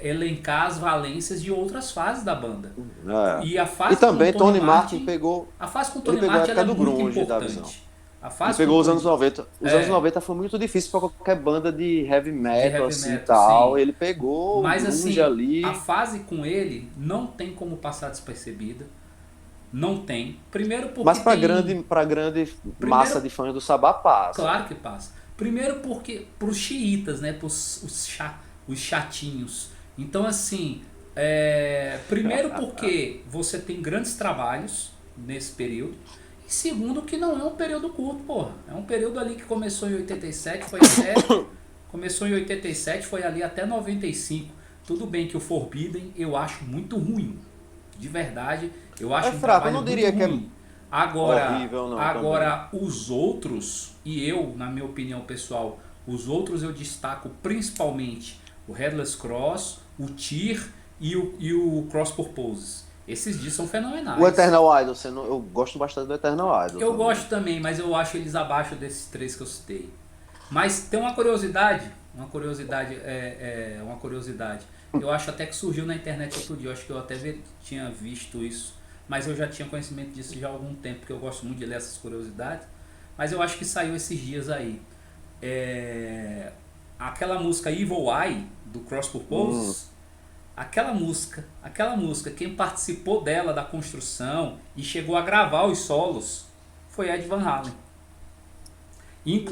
elencar as valências de outras fases da banda. É. E a E fase com o também Tony Tony Martin Martin, pegou. a fase com o Ele Tony pegou a Martin ela época é do muito grunge da visão. importante. A Ele fase com o pegou os anos Tony 90. Os anos é 90 foi muito difícil para qualquer banda de heavy de metal, heavy assim e metal, tal. sim. Ele pegou o Mas grunge assim, a ali. fase com ele não tem como passar despercebida. Não tem. Primeiro porque Mas tem. pra grande massa Primeiro, de fãs do Sabá passa. claro que passa. Primeiro porque pros xiitas, né? Os chatinhos. Então assim, primeiro porque você tem grandes trabalhos nesse período. E segundo que não é um período curto, porra. É um período ali que começou em 87, começou em 87, foi ali até 95. Tudo bem que o Forbidden eu acho muito ruim. De verdade, eu É acho um fraco, eu trabalho não muito diria que é ruim. Agora, horrível, não, também. agora os outros, e eu, na minha opinião pessoal, os outros eu destaco principalmente o Headless Cross, o Tyr e o Cross Purposes. Esses discos são O fenomenais. Eternal Idol, eu gosto bastante do Eternal Idol Eu também. gosto também, mas eu acho eles abaixo desses três que eu citei. Mas tem uma curiosidade. Eu acho até que surgiu na internet outro dia, eu acho que eu até tinha visto isso, mas eu já tinha conhecimento disso já há algum tempo, porque eu gosto muito de ler essas curiosidades. Mas eu acho que saiu esses dias aí. É, aquela música Evil Eye, do Cross Hum. Purposes, aquela música, quem participou dela, da construção, e chegou a gravar os solos, foi Ed Van Halen.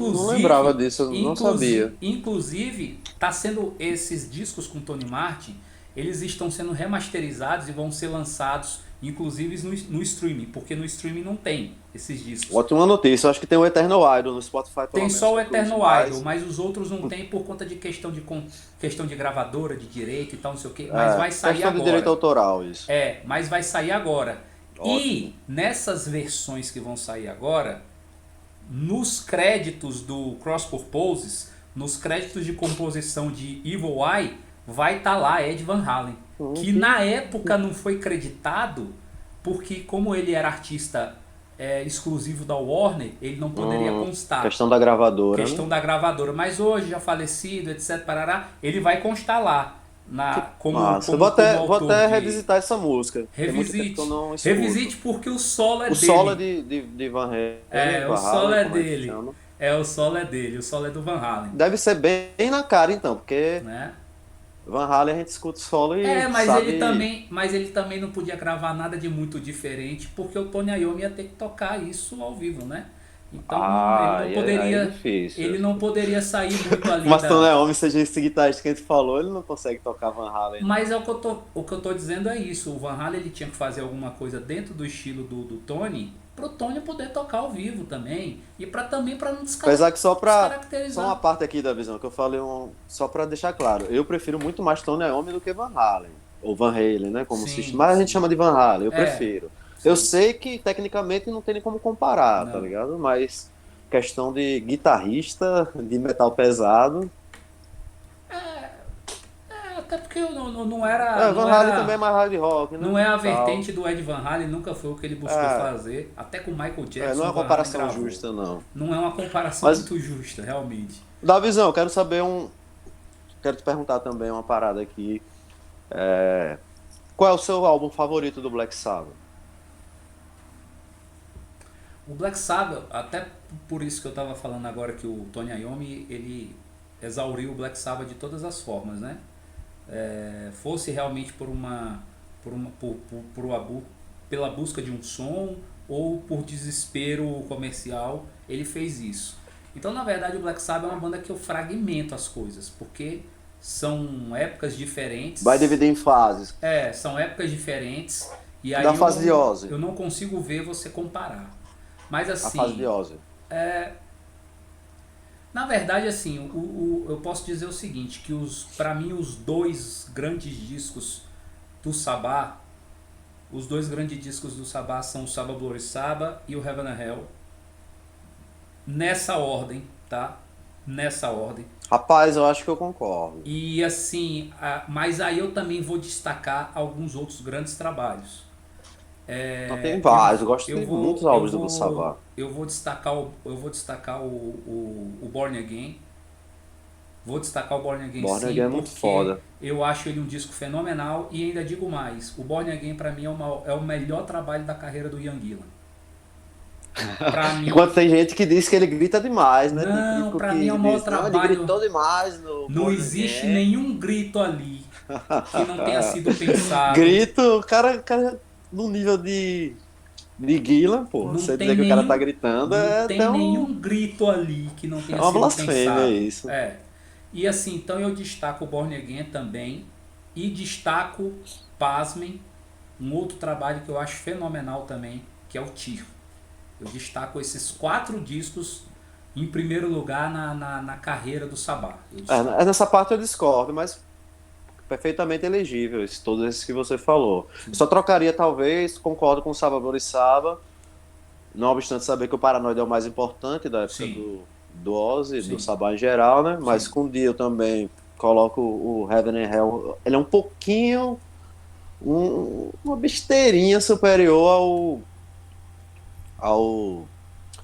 Não lembrava Inclusive, disso, eu não sabia. inclusive, tá sendo esses discos com Tony Martin, eles estão sendo remasterizados e vão ser lançados, inclusive no streaming, porque no streaming não tem esses discos. Ótima notícia. Eu acho que tem o Eternal Idol no Spotify, pelo Tem menos, só o que eu uso Eternal Idol, mais. mas os outros não tem por conta de questão de gravadora, de direito e tal, não sei o que. Mas É, vai sair questão de direito agora. autoral, isso. Mas vai sair agora. Ótimo. E nessas versões que vão sair agora, nos créditos do Cross Purposes, nos créditos de composição de Evil Eye, vai estar lá Ed Van Halen. Que Que na época não foi creditado, porque como ele era artista exclusivo da Warner, ele não poderia constar. questão da gravadora, né? Questão da gravadora. Mas hoje, já falecido, etc, parará, ele vai constar lá. Que Como, massa. como, como Vou autor até de. revisitar essa música. Tem muito tempo que eu Revisite. não escuto. Revisite porque o solo é O solo é dele. de Van Halen, O Van solo Halen, é como é que dele. chama? O solo é dele. O solo é do Van Halen. Deve ser bem na cara, então, porque Né? Van Halen a gente escuta o solo e Mas sabe. ele também não podia gravar nada de muito diferente, porque o Tony Iommi ia ter que tocar isso ao vivo, né? Então Ah, aí é difícil. ele não poderia sair muito ali Mas Tony da. Iommi, seja esse guitarrista que a gente falou, ele não consegue tocar Van Halen, não. Mas o que eu tô dizendo é isso. O Van Halen ele tinha que fazer alguma coisa dentro do estilo do Tony, pro Tony poder tocar ao vivo também e também para não Apesar que só uma descaracterizar. parte aqui da visão que eu falei, só pra deixar claro, eu prefiro muito mais Tony Iommi do que Van Halen, ou Van Halen, né, como se Sim, mas a gente sim. chama de Van Halen, eu É, prefiro. Eu sim. sei que tecnicamente não tem nem como comparar, tá Não. ligado? Mas questão de guitarrista de metal pesado, Até porque não era, Van não Halen também é era, mais hard rock, não né? é a Tal. vertente do Ed Van Halen, nunca foi o que ele buscou É, fazer. Até com o Michael não é Jackson, o uma Van Halen comparação gravou. justa, não. Não é uma comparação Mas, muito justa, realmente. da visão, eu quero saber quero te perguntar também uma parada aqui. Qual é o seu álbum favorito do Black Sabbath? O Black Sabbath, até por isso que eu estava falando agora que o Tony Iommi, ele exauriu o Black Sabbath de todas as formas, né? Fosse realmente pela busca de um som ou por desespero comercial, ele fez isso. Então, na verdade, o Black Sabbath é uma banda que eu fragmento as coisas, porque são épocas Vai diferentes. dividir em fases. São épocas diferentes e aí Da fase de Ozzy. eu não consigo ver você comparar. Mas A fase de assim, Ozzy. na verdade, assim, eu posso dizer o seguinte, que para mim os dois grandes discos do Sabbath, os dois grandes discos do Sabbath são o Sabbath Bloody Sabbath e o Heaven and Hell. Nessa ordem, tá? Nessa ordem. Rapaz, eu acho que eu concordo. E assim, mas aí eu também vou destacar alguns outros grandes trabalhos. Não, tem vários, eu gosto Eu de vou, muitos eu álbuns do Black vou, Sabbath. eu vou destacar o Born Again. Vou destacar o Born Again Born sim, Again é muito porque foda. eu acho ele um disco fenomenal e ainda digo mais, o Born Again pra mim é o melhor trabalho da carreira do Ian Gillan. Pra mim, Enquanto tem gente que diz que ele grita demais, né? Tem não, crítico pra mim é que o maior diz, não, ele trabalho. gritou demais no Não Born existe Again. nenhum grito ali que não tenha sido pensado. Grito, o cara no nível de Gillan, pô. Não Você tem dizer que o cara tá nenhum, gritando não é tem até nenhum grito ali que não é tenha uma sido blasfêmia pensado. isso. E assim, então eu destaco o Born Again também e destaco, pasmem, um outro trabalho que eu acho fenomenal também, que é o Tyr. Eu destaco esses 4 discos em primeiro lugar na carreira do Sabbath. Eu destaco. Nessa parte eu discordo, mas perfeitamente elegível, todos esses que você falou. Eu Sim. só trocaria, talvez, concordo com o Salvador e Saba, não obstante saber que o Paranoid é o mais importante da época Sim, do Ozzy, do sim, Sabá em geral, né? Mas sim, com o Dio também coloco o Heaven and Hell. Ele é um pouquinho, uma besteirinha superior ao,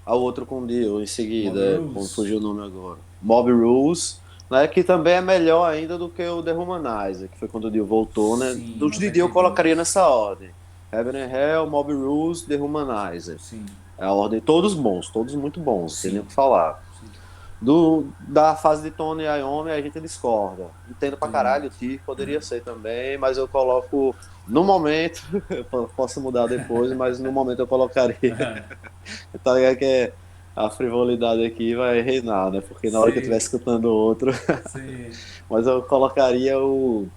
ao outro com o Dio em Mob seguida, como Rules. fugiu o nome agora. Mob Rules, né? Que também é melhor ainda do que o The Humanizer, que foi quando o Dio voltou, né? Sim, Dos de Dio eu colocaria 92. nessa ordem. Heaven and Hell, Mob Rules, The Humanizer. Sim, É a ordem, todos bons, todos muito bons, sem nem o sim, que falar. sim. Da fase de Tony Iommi a gente discorda. Entendo pra Entendo. caralho, o Tiff poderia ser também, mas eu coloco no momento, eu posso mudar depois, mas no momento eu colocaria. Tá ligado que a frivolidade aqui vai reinar, né? Porque na hora que eu estiver Sim, escutando outro, sim. mas eu colocaria o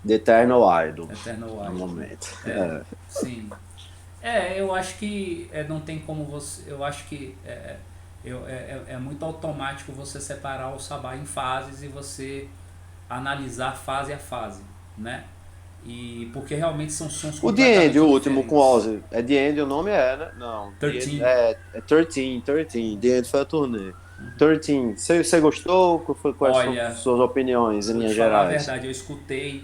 The Eternal Idol Eternal no Idol, né? momento. Sim. Eu acho que não tem como você. Eu acho que é muito automático você separar o Sabá em fases e você analisar fase a fase, né? E porque realmente são sons O The End, completamente o último com diferentes. Ozzy. É The End o nome é, né? Não, The End 13. é 13. The End foi a turnê. 13. Você gostou? Quais são Olha, suas opiniões em vou te linhas falar a gerais? verdade, eu escutei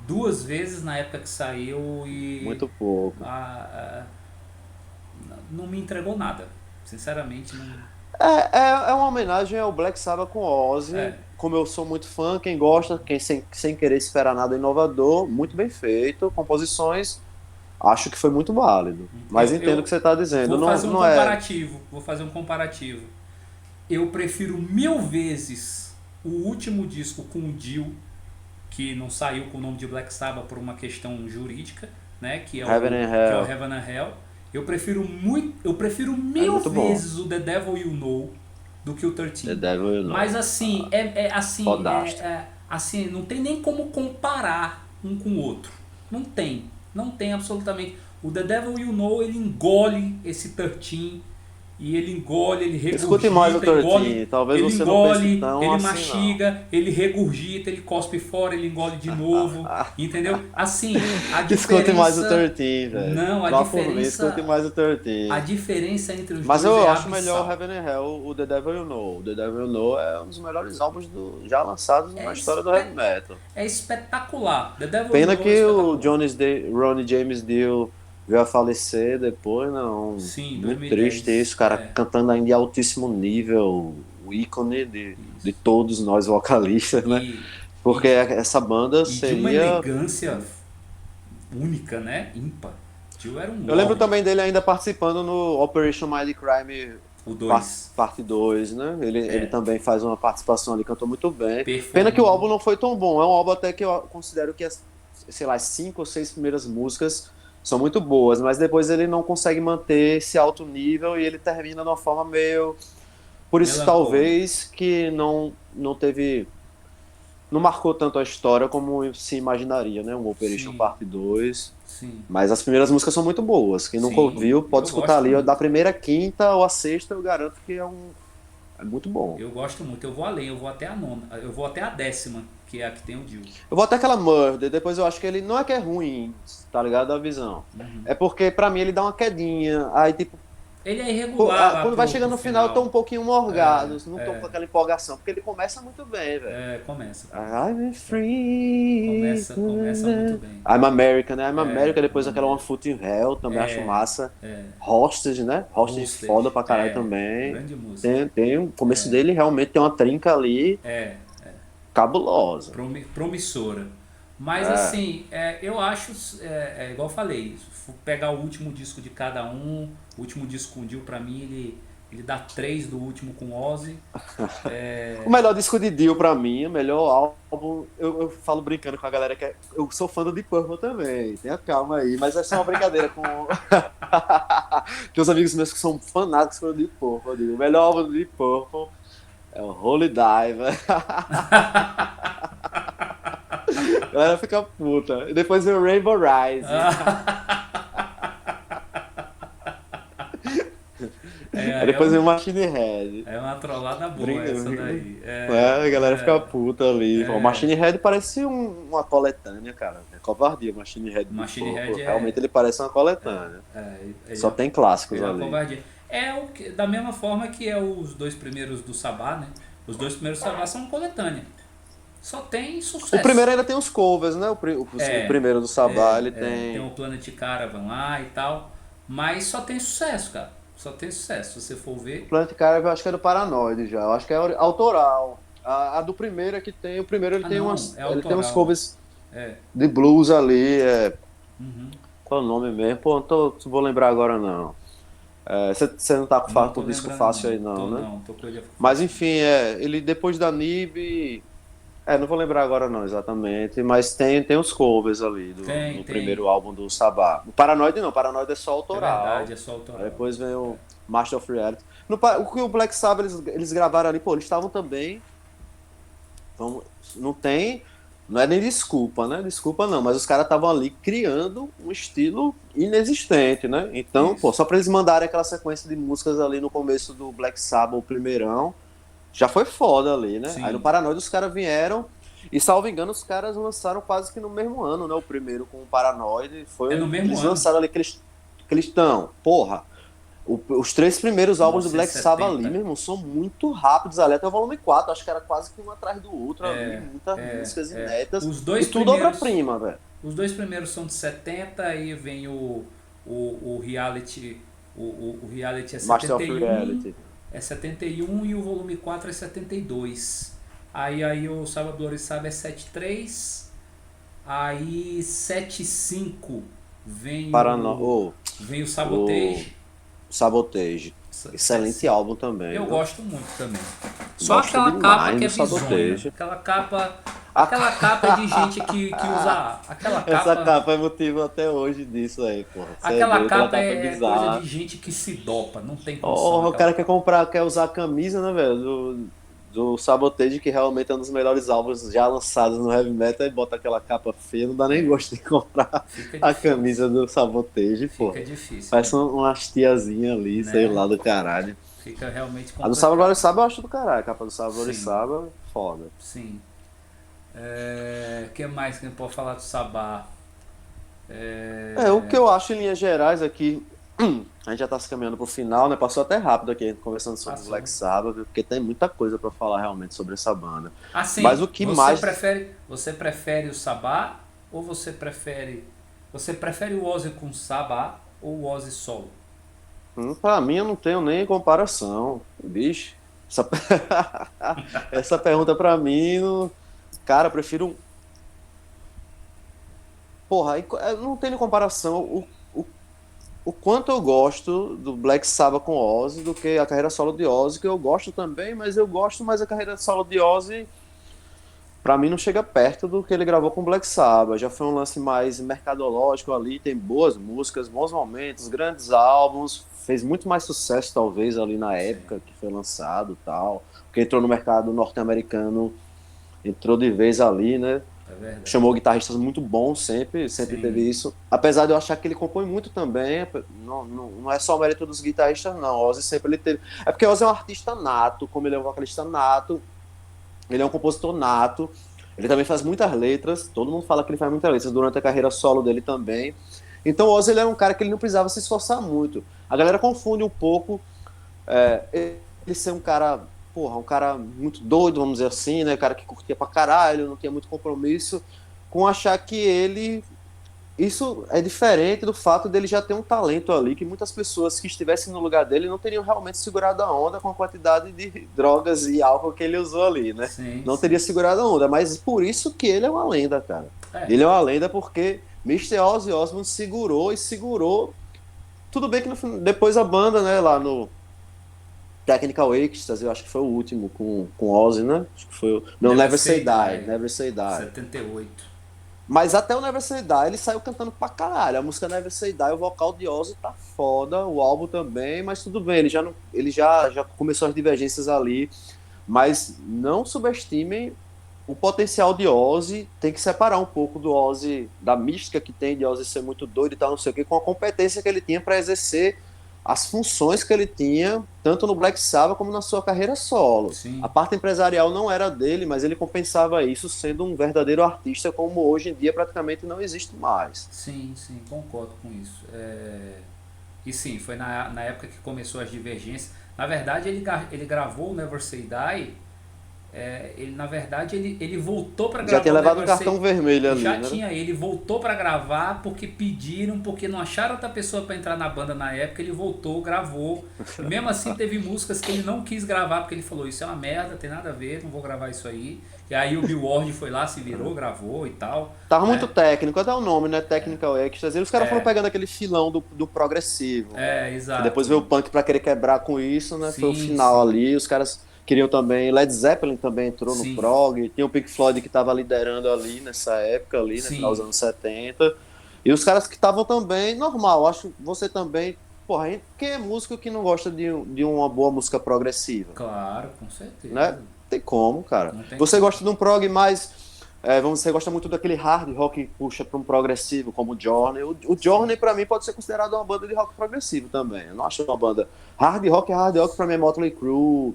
2 vezes na época que saiu e Muito pouco. a- não me entregou nada. Sinceramente, não. É uma homenagem ao Black Sabbath com Ozzy. É, Como eu sou muito fã, quem gosta, quem sem querer esperar nada inovador, muito bem feito. Composições, acho que foi muito válido. Mas entendo o que eu você está dizendo. vou Não, fazer um não é. comparativo. Vou fazer um comparativo. Eu prefiro 1000 vezes o último disco com o Dio, que não saiu com o nome de Black Sabbath por uma questão jurídica, né? Heaven and Que é o Hell. Heaven and Hell. Eu prefiro É mil muito bom. vezes o The Devil You Know do que o The 13. Devil You Mas Know. assim, Fodástico. assim, não tem nem como comparar um com o outro. Não tem. Não tem absolutamente. O The Devil You Know, ele engole esse 13 e ele engole, ele Escute mais o regurgita, engole, 13. Talvez ele você não pense engole, tão ele assim, não. mastiga, ele regurgita, ele cospe fora, ele engole de novo, entendeu? Assim, a Escute mais o diferença 13, velho. não, Vá por mim, escute mais o a 13. diferença entre os Mas dois eu é acho melhor abissal. Heaven and Hell, o The Devil You Know. O The Devil You Know é um dos melhores álbuns já lançados É, na história do heavy metal. é espetacular. The Devil You Pena Know é que o espetacular. Ronnie James Dio veio a falecer depois, não. Sim, Muito triste 2010. isso, cara cantando ainda em altíssimo nível, o ícone de Isso. todos nós vocalistas, né? E, e, Porque essa banda e de uma seria. elegância única, né? Ímpar. Tio era um Eu lembro órgão. também dele ainda participando no Operation Mindcrime O 2. parte 2, né? Ele É, também faz uma participação ali, cantou muito bem. Pena que o performou. álbum não foi tão bom. É um álbum até que eu considero que sei lá, as 5 ou 6 primeiras músicas são muito boas, mas depois ele não consegue manter esse alto nível e ele termina de uma forma meio Por isso, Melancólico. talvez, que não teve. Não marcou tanto a história como se imaginaria, né? Um Operation Sim, Parte 2. sim, Mas as primeiras músicas são muito boas. Quem nunca sim. ouviu, pode Eu escutar gosto ali. Da muito. primeira à quinta ou à sexta, eu garanto que é muito bom. Eu gosto muito. Eu vou além, eu vou até a nona. Eu vou até a décima, que é a que tem o Dio. Eu vou até aquela Murder, depois eu acho que ele não é que é ruim, tá ligado? A visão. É porque, pra mim, ele dá uma quedinha. Aí, tipo, Ele é irregular lá quando vai pro chegando no final, eu tô final. um pouquinho morgado. Não tô com aquela empolgação, porque ele começa muito bem, velho. É, começa, começa. I'm free. Começa muito bem. I'm American, né? I'm É, American, a depois aquela One Mamé. Foot in Hell, também acho É, massa. Hostage, né? Hostage foda Hostage. pra caralho É, também. grande música. O começo dele realmente tem uma trinca ali É, cabulosa. promissora. Mas É. assim, eu acho, igual eu falei, se for pegar o último disco de cada um, o último disco com o Dio, pra mim, ele dá 3 do último com o Ozzy. O melhor disco de Dio pra mim, o melhor álbum, eu falo brincando com a galera eu sou fã do Deep Purple também, tenha calma aí, mas é só uma brincadeira com tem uns amigos meus que são fanáticos pelo Deep Purple, eu digo, o melhor álbum do Deep Purple é o Holy Diver. A galera fica puta. E depois vem o Rainbow Rise. Aí É, depois vem o Machine Head. é uma trollada boa Brinca, essa brinca. daí. A galera fica puta ali. O Machine Head parece uma coletânea, cara. É covardia o Machine Head do Machine Purple. Head Realmente ele parece uma coletânea. ele Só é, tem clássicos ele é uma ali. covardia. Da mesma forma que é os dois primeiros do Sabá, né? Os dois primeiros do Sabá são coletânea. Só tem O primeiro sucesso. ainda tem os covers, né? O primeiro do Sabá, ele Tem tem. o Planet Caravan lá e tal. Mas só tem sucesso, cara. Só tem sucesso, se você for O ver. Planet Caravan eu acho que é do Paranoid já. Eu acho que é autoral. A do primeiro é que tem. O primeiro Ah não, é ele tem uns autoral. covers de blues ali. Qual é o nome mesmo? Pô, não vou lembrar agora não. Você não tá Não com tô o disco lembrando fácil aí não. não, Tô né? não, tô com ele Mas fácil. enfim, ele depois da Nib. Não vou lembrar agora não exatamente, mas tem os covers ali Tem, no tem. primeiro álbum do Sabá. O Paranoid não, o Paranoid é só É autoral. verdade, é só Aí autoral. depois vem o Master of Reality. O que o Black Sabbath eles gravaram ali, pô, eles estavam também. Vamos, não tem. Não é nem desculpa, né? Desculpa não, mas os caras estavam ali criando um estilo inexistente, né? Então, pô, Isso. só pra eles mandarem aquela sequência de músicas ali no começo do Black Sabbath, o primeirão, já foi foda ali, né? Aí no Sim. Paranoid os caras vieram, e salvo engano, os caras lançaram quase que no mesmo ano, né? O primeiro com o Paranoid. É no mesmo Eles ano. lançaram ali Cristão. Porra, os três primeiros álbuns do Black Sabbath ali, 1970. meu irmão, são muito rápidos ali, até o volume 4 acho que era quase que um atrás do outro ali, muitas músicas inéditas, Os e dois tudo primeiros. obra-prima, velho. Os dois primeiros são de 70, aí vem o reality. O reality é Master of 71, Reality. é 71 e o volume 4 é 72. Aí o Sábado Gloriçado é 73. Aí 75 vem Parano... vem o o Sabotage. Sabotage. Excelente álbum também, Eu viu? gosto muito também. Só Gosto aquela capa demais que é do bizonha. Sabotage. Aquela capa é de gente que usa. Essa capa é motivo até hoje disso aí, porra. Você é Aquela doido, aquela capa capa é é coisa de bizarra. gente que se dopa, não tem condição Oh, o aquela cara quer capa. comprar, quer usar a camisa, né, velho? Do Sabotage, que realmente é um dos melhores álbuns já lançados no Heavy Metal, e bota aquela capa feia, não dá nem gosto de comprar Fica a difícil. camisa do Sabotage, Fica porra. difícil, Parece umas tiazinhas ali, sei né? lá, do caralho. Fica realmente A do Sábado Glória complicado. e Sábado eu acho do caralho, a capa do Sábado Glória e Sim, Sábado, foda. sim. Que mais que a gente pode falar do Sabá? O que eu acho em linhas gerais aqui, a gente já tá se caminhando pro final, né? Passou até rápido aqui, conversando sobre o Black Passou. Sabbath, porque tem muita coisa pra falar realmente sobre essa banda. Mas Assim, o que mais. você prefere o Sabá ou você prefere o Ozzy com Sabá ou o Ozzy solo? Pra mim, eu não tenho nem comparação. Bicho, essa, essa pergunta pra mim, cara, eu prefiro. Porra, não tem nem comparação o quanto eu gosto do Black Sabbath com Ozzy do que a carreira solo de Ozzy, que eu gosto também, mas eu gosto mais da carreira solo de Ozzy pra mim não chega perto do que ele gravou com Black Sabbath. Já foi um lance mais mercadológico ali, tem boas músicas, bons momentos, grandes álbuns, fez muito mais sucesso talvez ali na Sim, época que foi lançado e tal, porque entrou no mercado norte-americano, entrou de vez ali, né? é verdade. Chamou guitarristas muito bons sempre, sempre teve Sim, isso. Apesar de eu achar que ele compõe muito também, não é só o mérito dos guitarristas, não. Ozzy sempre ele teve. É porque Ozzy é um artista nato, como ele é um vocalista nato, ele é um compositor nato. Ele também faz muitas letras, todo mundo fala que ele faz muitas letras durante a carreira solo dele também. Então o Ozzy ele é um cara que ele não precisava se esforçar muito. A galera confunde um pouco ele ser um cara, porra, um cara muito doido, vamos dizer assim, né? Um cara que curtia pra caralho, não tinha muito compromisso, com achar que ele. Isso é diferente do fato dele já ter um talento ali, que muitas pessoas que estivessem no lugar dele não teriam realmente segurado a onda com a quantidade de drogas e álcool que ele usou ali, né? sim, Não teria sim. segurado a onda, mas por isso que ele é uma lenda, cara. É, Ele é uma lenda porque Mr. Ozzy Osbourne segurou e segurou. Tudo bem que depois a banda, né, lá no Technical Ecstasy, eu acho que foi o último com Ozzy, né? Acho que foi não, Never Never Say Say Die, Die, Never Say Die. 78. Mas até o Never Say Die ele saiu cantando pra caralho. A música Never Say Die, o vocal de Ozzy tá foda, o álbum também, mas tudo bem, ele já não, ele já começou as divergências ali, mas não subestimem o potencial de Ozzy, tem que separar um pouco do Ozzy, da mística que tem de Ozzy ser muito doido e tal, não sei o que, com a competência que ele tinha para exercer as funções que ele tinha, tanto no Black Sabbath como na sua carreira solo. A Sim, parte empresarial não era dele, mas ele compensava isso sendo um verdadeiro artista, como hoje em dia praticamente não existe mais. sim, sim, concordo com isso. E sim, foi na época que começou as divergências. Na verdade, ele gravou o Never Say Die. Ele na verdade ele voltou para Já gravar tinha o levado um Never cartão Say. vermelho ali, Já né? tinha, ele voltou para gravar porque pediram, porque não acharam outra pessoa para entrar na banda na época. Ele voltou, gravou. E mesmo assim teve músicas que ele não quis gravar porque ele falou: Isso é uma merda, tem nada a ver, não vou gravar isso aí. E aí o Bill Ward foi lá, se virou, gravou e tal, Tava muito né? técnico, até o nome, né? Technical Ecstasy. E os caras foram pegando aquele filão do progressivo. Que depois Exato. veio o punk pra querer quebrar com isso, né? Foi o Sim, final sim. ali. Os caras queriam também. Led Zeppelin também entrou no Sim, prog. Tinha o Pink Floyd que tava liderando ali nessa época, ali, né? Final dos sim, anos 70. E os caras que estavam também, normal. Acho que você também. Porra, quem é músico que não gosta de uma boa música progressiva? claro, com Né? certeza. Tem como, cara. Não tem Você como. gosta de um prog mais. Você gosta muito daquele hard rock que puxa para um progressivo, como o Journey. O Sim, Journey, para mim, pode ser considerado uma banda de rock progressivo também. Eu não acho uma banda. Hard rock para mim é Motley Crue,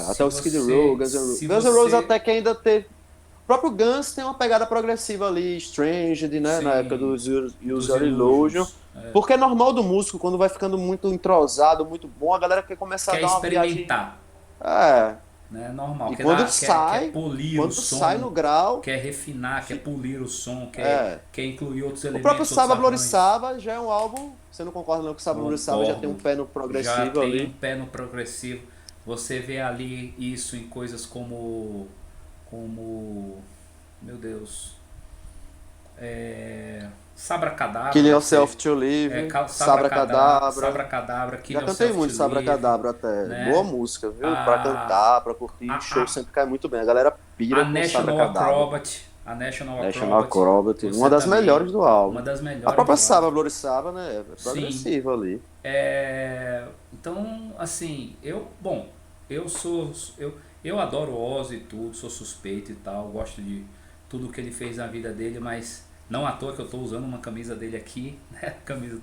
até se o Skid Row, você, Guns N' Roses. se Guns N' Roses você, até que ainda teve. O próprio Guns tem uma pegada progressiva ali, Strange, né, na época sim, dos Use dos Your Illusion. Illusions, Porque é normal do músico, quando vai ficando muito entrosado, muito bom, a galera quer começar a quer dar uma viagem. experimentar, É, né? Normal, e quer dar, quer sai, polir o quando sai som, no grau, quer refinar, quer fi- polir o som, é. quer incluir outros O próprio elementos, outros Saba arranjos. Glorissaba já é um álbum. Você não concorda não que o Saba Glorissaba já tem um Concordo. pé no Já progressivo tem um ali? pé no progressivo. Você vê ali isso em coisas como, meu Deus, Sabra Kill Cadabra, Yourself to Live, Sabra Cadabra. Sabra Cadabra, Kill Já cantei Yourself to muito Sabra Live, Cadabra até. Boa né? música, viu? Pra A, cantar, pra curtir, show a, sempre cai muito bem. A galera a pira com Sabra National Cadabra. Acrobat, a National National Acrobat, Acrobat, uma você das também, melhores do uma álbum. das A melhores própria do álbum. Saba Glorissaba, né? É Sim, progressiva ali. então, assim, eu sou, eu adoro o Ozzy e tudo, sou suspeito e tal, gosto de tudo que ele fez na vida dele, mas não à toa que eu estou usando uma camisa dele aqui, né, camisa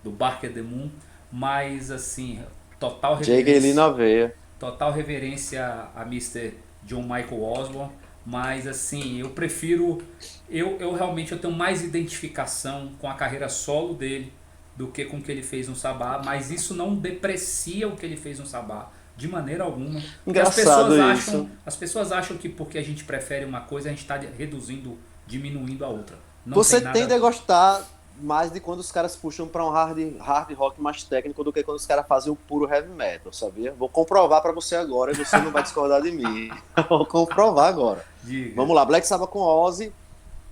do Barker the Moon, mas assim, total Jake Lee reverência, na veia. total reverência a Mr. John Michael Osborne, mas assim, eu prefiro, eu realmente eu tenho mais identificação com a carreira solo dele do que com o que ele fez no Sabá, mas isso não deprecia o que ele fez no Sabá de maneira alguma, porque Engraçado isso. as pessoas acham que porque a gente prefere uma coisa a gente está reduzindo, diminuindo a outra. Não tem Você nada a tende a ver. gostar mais de quando os caras puxam pra um hard rock mais técnico do que quando os caras fazem o puro heavy metal, sabia? Vou comprovar pra você agora e você não vai discordar de mim. Vou comprovar agora. Diga, Vamos lá, Black Sabbath com Ozzy,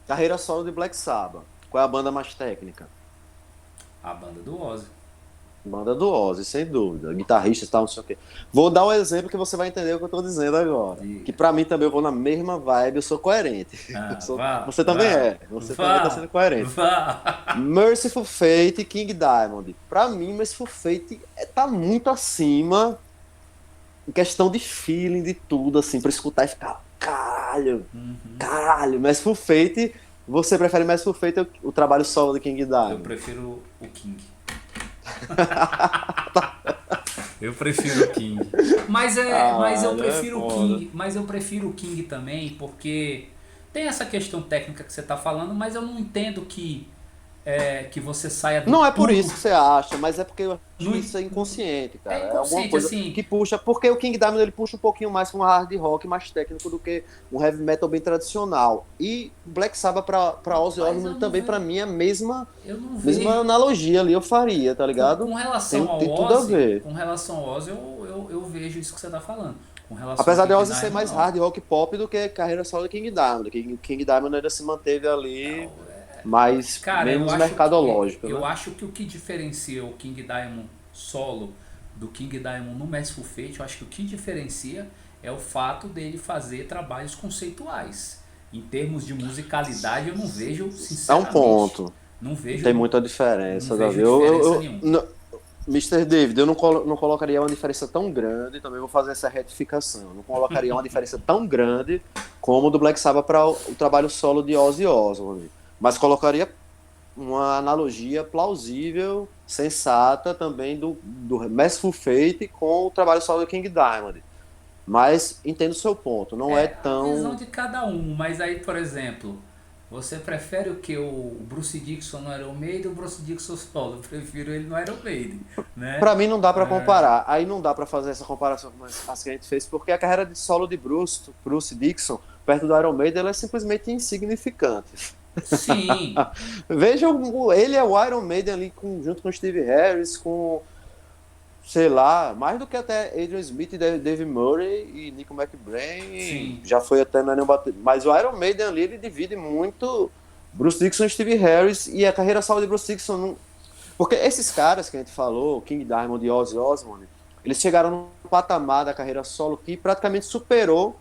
carreira solo de Black Sabbath. Qual é a banda mais técnica? a banda do Ozzy. Banda do Ozzy, sem dúvida. Guitarristas e tal, não sei o quê. Vou dar um exemplo que você vai entender o que eu tô dizendo agora. Diga. Que pra mim também eu vou na mesma vibe, eu sou coerente. Ah, vá, Você também vá, é. Você também tá sendo vá, coerente. vá. Merciful Fate e King Diamond. Pra mim, Merciful Fate tá muito acima em questão de feeling, de tudo, assim, pra escutar e ficar, caralho, Uhum. caralho. Merciful Fate, você prefere Merciful Fate ou o trabalho solo de King Eu Diamond? prefiro o King. Eu prefiro o King. Mas Ah, eu não é prefiro o foda. King, mas eu prefiro o King também porque tem essa questão técnica que você está falando, mas eu não entendo que você saia do Não é por puro. isso que você acha, mas é porque eu acho Não, que isso é inconsciente, é cara. É alguma inconsciente, coisa assim. que puxa. Porque o King Diamond ele puxa um pouquinho mais para um hard rock mais técnico do que um heavy metal bem tradicional. E Black Sabbath para Ozzy Mas Osbourne eu não também, para vejo. mim, é a Eu não mesma vejo. analogia ali eu faria, tá ligado? Com relação Tem, ao tem tudo a Ozzy, ver. com relação ao Ozzy, eu vejo isso que você está falando. Com relação ao Apesar de King Ozzy ser Diamond, mais não. hard rock pop do que carreira solo de King Diamond. King Diamond ainda se manteve ali Não, mais cara, menos mercadológico, eu né? acho que o que diferencia o King Diamond solo do King Diamond no Merciful Fate, eu acho que o que diferencia é o fato dele fazer trabalhos conceituais. Em termos de musicalidade, eu não vejo, É um sinceramente, ponto. não Não tem vejo, muita não diferença, vejo Davi. diferença nenhuma. Mr. David, eu não colocaria uma diferença tão grande, também vou fazer essa retificação. Eu não colocaria uma diferença tão grande como do Black Sabbath para o trabalho solo de Ozzy Osbourne. Mas colocaria uma analogia plausível, sensata também do Merciful Fate com o trabalho solo de King Diamond. Mas entendo o seu ponto, não é É a visão tão. de cada um, mas aí, por exemplo, você prefere o que? O Bruce Dickinson no Iron Maiden ou o Bruce Dickinson solo? Eu prefiro ele no Iron Maiden, né? Pra mim não dá pra comparar. Aí não dá pra fazer essa comparação como as que a gente fez, porque a carreira de solo de Bruce Dixon, perto do Iron Maiden, ela é simplesmente insignificante. Sim, Veja, ele é o Iron Maiden ali junto com Steve Harris, com, sei lá, mais do que até Adrian Smith, Dave Murray e Nico McBrain, sim. já foi até na mas o Iron Maiden ali, ele divide muito Bruce Dixon e Steve Harris, e a carreira solo de Bruce Dixon não. Porque esses caras que a gente falou, King Diamond e Ozzy Osbourne, eles chegaram num patamar da carreira solo que praticamente superou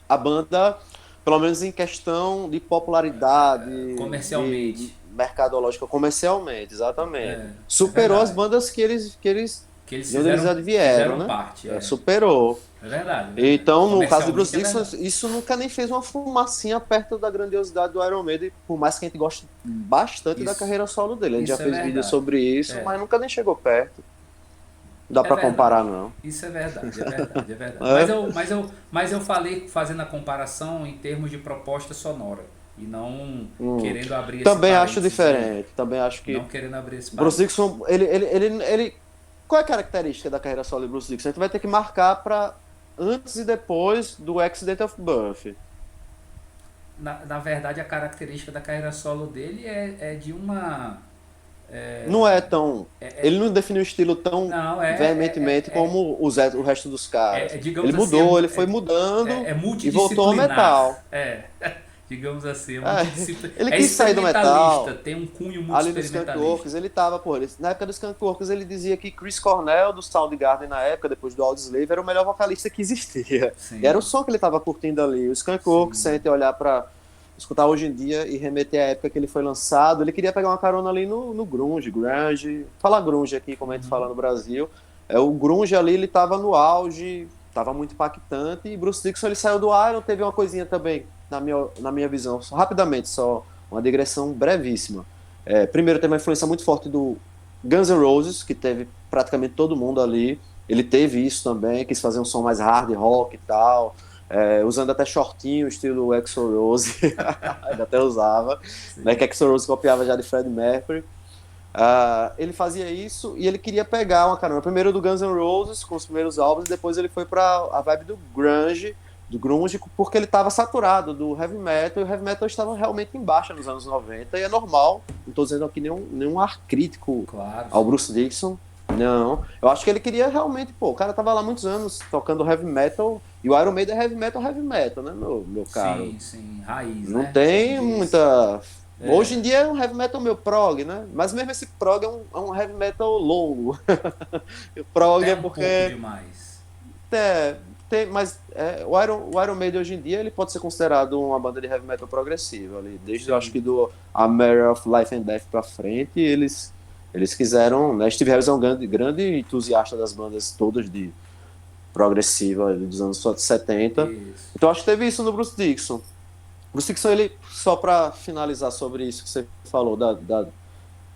a banda, pelo menos em questão de popularidade, de Comercialmente. mercadológica, comercialmente, exatamente. É Superou as verdade. bandas que eles Que eles de onde eles vieram, fizeram né? parte, Superou. é verdade, é verdade. Então, no caso de Bruce Comercialmente é Dixon, verdade. isso nunca nem fez uma fumacinha perto da grandiosidade do Iron Maiden, por mais que a gente goste bastante da Isso, carreira solo dele. A gente já isso é fez vídeo verdade. sobre isso, É, mas nunca nem chegou perto. Não dá é pra verdade. comparar, não. Isso é verdade, é verdade, é verdade. É? Mas eu falei fazendo a comparação em termos de proposta sonora e não Hum. querendo abrir esse Também acho parênteses aí. diferente. Também acho que Não querendo abrir esse Bruce parênteses. Dixon, qual é a característica da carreira solo de Bruce Dixon? A gente vai ter que marcar para antes e depois do Accident of Birth. Na verdade, a característica da carreira solo dele é de uma. Não é tão. Ele não definiu o estilo tão Não, veementemente como o resto dos caras. Ele digamos assim, mudou, ele foi mudando é e voltou ao multidisciplinar. metal. Digamos assim, é É, multidisciplinar. ele É quis sair do experimentalista, metal. tem um cunho muito Ali no Skunk experimentalista. Works, ele tava, pô, na época do Skunk Works ele dizia que Chris Cornell do Soundgarden na época, depois do Audioslave, era o melhor vocalista que existia. E era o Sim, som que ele tava curtindo ali. O Skunk Works, se a sim. gente olhar pra escutar hoje em dia e remeter à época que ele foi lançado, ele queria pegar uma carona ali no grunge. Falar grunge aqui, como a gente fala no Brasil. O grunge ali, ele tava no auge, tava muito impactante, e Bruce Dixon ele saiu do Iron, teve uma coisinha também, na minha visão, rapidamente, só uma digressão brevíssima. Primeiro, tem uma influência muito forte do Guns N' Roses, que teve praticamente todo mundo ali. Ele teve isso também, quis fazer um som mais hard rock e tal, usando até shortinho, estilo Axl Rose, ele até usava, né, que Axl Rose copiava já de Freddie Mercury. Ele fazia isso e ele queria pegar uma carona, primeiro do Guns N' Roses, com os primeiros álbuns, e depois ele foi para a vibe do grunge, porque ele estava saturado do heavy metal, e o heavy metal estava realmente em baixa nos anos 90, e é normal, não estou dizendo aqui nenhum ar crítico Claro, ao sim. Bruce Dixon, não, eu acho que ele queria realmente, pô, o cara tava lá muitos anos tocando heavy metal, e o Iron Maiden é heavy metal, né, meu caro? Sim, sim. Raiz, Não né? Como tem diz. muita. Hoje em dia é um heavy metal meio prog, né? Mas mesmo esse prog é um heavy metal longo. Prog Até é um pouco porque demais. o Iron Maiden hoje em dia ele pode ser considerado uma banda de heavy metal progressiva ali, desde eu acho que Sim. do A Matter of Life and Death pra frente, eles quiseram, né? Steve Harris é um grande entusiasta das bandas todas de progressiva ali dos anos 70. Isso. Então acho que teve isso no Bruce Dickinson. Bruce Dickinson, ele, só para finalizar sobre isso que você falou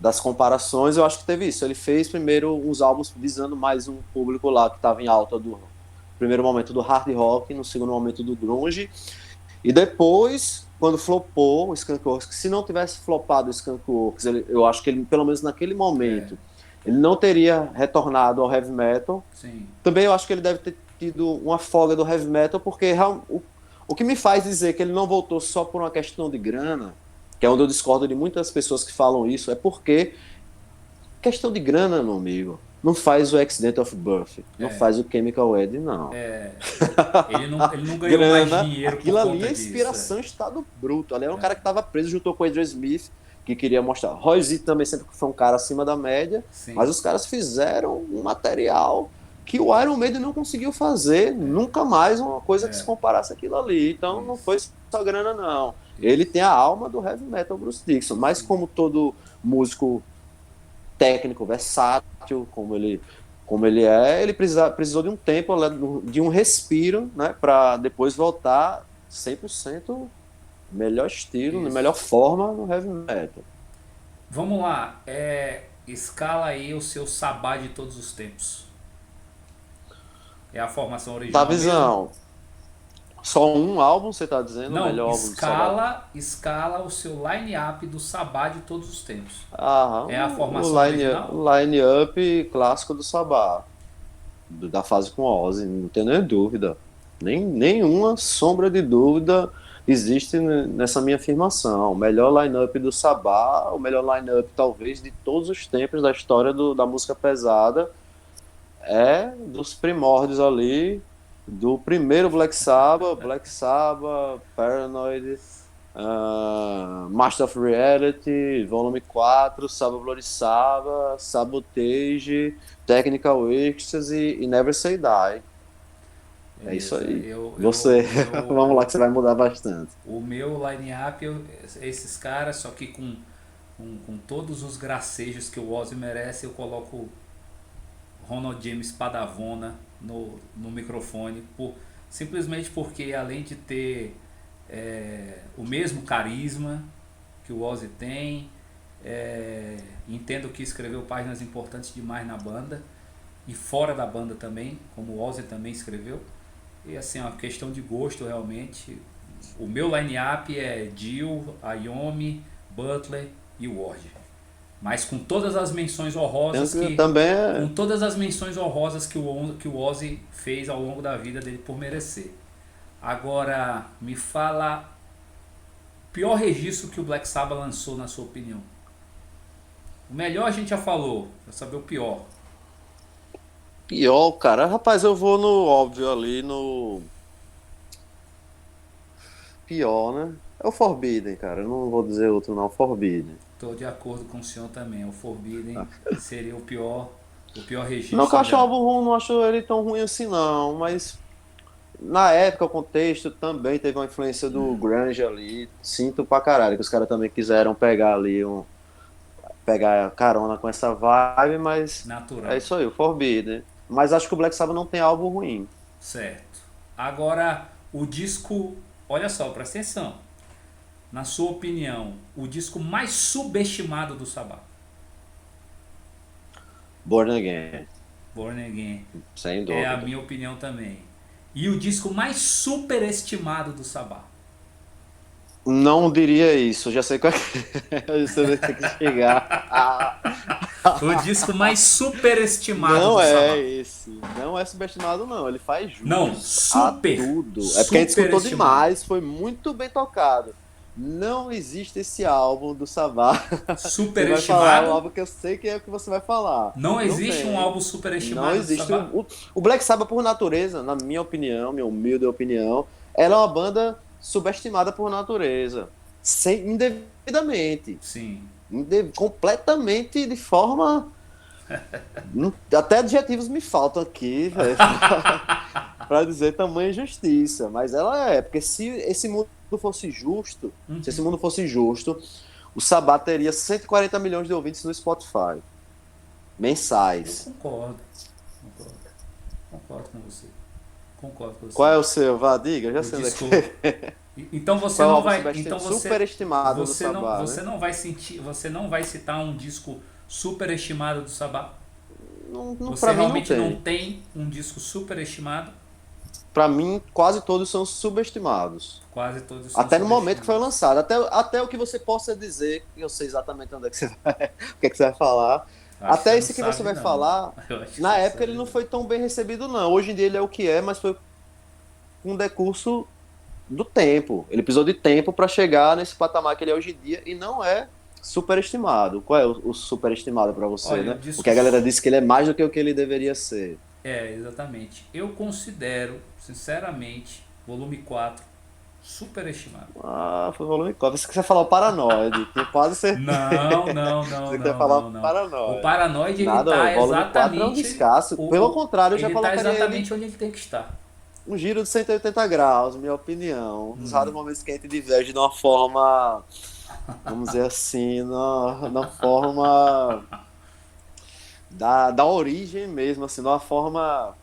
das comparações, eu acho que teve isso. Ele fez primeiro uns álbuns visando mais um público lá que estava em alta do primeiro momento do hard rock, no segundo momento do grunge, e depois, quando flopou o Skunk Works, que se não tivesse flopado o Skunk Works, eu acho que ele, pelo menos naquele É, momento, ele não teria retornado ao heavy metal. sim. Também eu acho que ele deve ter tido uma folga do heavy metal, porque o que me faz dizer que ele não voltou só por uma questão de grana, que é onde eu discordo de muitas pessoas que falam isso, é porque questão de grana, meu amigo, não faz o Accident of Birth, não É. faz o Chemical Wedding, não. Ele não ganhou mais Grana, dinheiro por aquilo ali conta é disso. inspiração em estado bruto. Ali era um cara que estava preso junto com o Adrian Smith, que queria mostrar. Roy Z também sempre foi um cara acima da média, Sim. mas os caras fizeram um material que o Iron Maiden não conseguiu fazer, nunca mais uma coisa que se comparasse aquilo ali. Então não Isso. foi só grana, não. Ele Isso. tem a alma do heavy metal Bruce Dickinson, mas Sim. como todo músico técnico, versátil, como ele é, ele precisou de um tempo, de um respiro, né, para depois voltar 100% melhor estilo, na Isso. melhor forma no heavy metal. Vamos lá. Escala aí o seu sabá de todos os tempos. É a formação Tá, original mesmo? visão. Só um álbum, você tá dizendo? O Não, melhor álbum do Sabbath? escala o seu line-up do sabá de todos os tempos. Ah, É a o formação original? line-up clássico do Sabbath, da fase com Ozzy, não tem nem dúvida. Nenhuma sombra de dúvida existe nessa minha afirmação. O melhor line-up do Sabbath, o melhor line-up talvez de todos os tempos da história da música pesada, é dos primórdios ali, do primeiro Black Sabbath, Paranoid, Master of Reality, Volume 4, Sabbath Bloody Sabbath, Sabotage, Technical Ecstasy e Never Say Die. É isso Beleza. aí. Você, vamos lá que você vai mudar bastante. O meu line-up, esses caras, só que com todos os gracejos que o Ozzy merece, eu coloco Ronald James Padavona no microfone, simplesmente porque além de ter o mesmo carisma que o Ozzy tem, entendo que escreveu páginas importantes demais na banda e fora da banda também, como o Ozzy também escreveu. E assim, é uma questão de gosto realmente. O meu line-up é Dio, Iommi, Butler e Ward. Mas com todas as menções honrosas que Também com é. todas as menções honrosas que o Ozzy fez ao longo da vida dele por merecer. Agora, me fala o pior registro que o Black Sabbath lançou na sua opinião. O melhor a gente já falou, pra saber o pior. Pior, cara. Rapaz, eu vou no óbvio ali, no pior, né? É o Forbidden, cara. Eu não vou dizer outro, não. Forbidden. Estou de acordo com o senhor também. O Forbidden seria o pior Não que eu registro acho o já. álbum ruim, não acho ele tão ruim assim, não. Mas na época, o contexto também teve uma influência do grunge ali. Sinto pra caralho que os caras também quiseram pegar ali pegar carona com essa vibe, mas é Natural. isso aí, o Forbidden. Mas acho que o Black Sabbath não tem álbum ruim. Certo. Agora, o disco. Olha só, presta atenção. Na sua opinião, o disco mais subestimado do Sabbath? Born Again, Born Again. sem É a dúvida. minha opinião também. E o disco mais superestimado do Sabbath? Não diria isso, já sei qual é. Você vai ter que chegar. O disco mais superestimado Não do é Sabbath. esse. Não é subestimado, não. Ele faz Não, jus a super. tudo. É porque a gente escutou Superestimado. demais, foi muito bem tocado. Não existe esse álbum do Sabá. Você vai falar o Superestimado? álbum que eu sei que é o que você vai falar. Não Não existe um tem. álbum Não superestimado do existe. Sabbath? O Black Sabbath, por natureza, na minha opinião, minha humilde opinião, ela é uma banda subestimada por natureza. Sem, indevidamente. Sim. Completamente de forma. Até adjetivos me faltam aqui, velho, para dizer tamanha injustiça. Mas ela é, porque se esse mundo fosse justo, se esse Uhum. mundo fosse justo, o Sabá teria 140 milhões de ouvintes no Spotify, Eu mensais. concordo. Concordo. Concordo com você. Concordo com você. Qual é o seu? Vá, diga, eu já O sei onde é disco. que é. Então você Qual é o não álbum vai. Então superestimado do Sabá, você né? não vai sentir. Você não vai citar um disco superestimado do Sabá? Não, não, Você pra mim não realmente não tem. tem um disco superestimado? Pra mim, quase todos são subestimados. Quase todos são Até no momento que foi subestimados. lançado. Até o que você possa dizer, eu sei exatamente onde é que você vai, o que é que você vai falar. Acho que você Até não esse que você sabe, vai não. falar, Eu acho que na você não época ele sabe, não não. foi tão bem recebido, não. Hoje em dia ele é o que é, mas foi um decurso do tempo. Ele precisou de tempo para chegar nesse patamar que ele é hoje em dia e não é superestimado. Qual é o superestimado para você, Olha, né? o Porque disco. a galera disse que ele é mais do que o que ele deveria ser. É, exatamente. Eu considero, sinceramente, volume 4 superestimado. Ah, foi volume 4. Você quer falar o Paranoide. Tinha quase certeza. Não, não, não, Você quer não, falar não, o não. O Paranoide. Paranoide ele Nada, o tá volume 4 é um exatamente descasso. Pelo contrário, eu já ele tá colocaria ele exatamente onde ele tem que estar. um giro de 180 graus, minha opinião. Nos raros Hum. momentos que a gente diverge de uma forma, vamos dizer assim, na forma da origem mesmo, assim, de uma forma.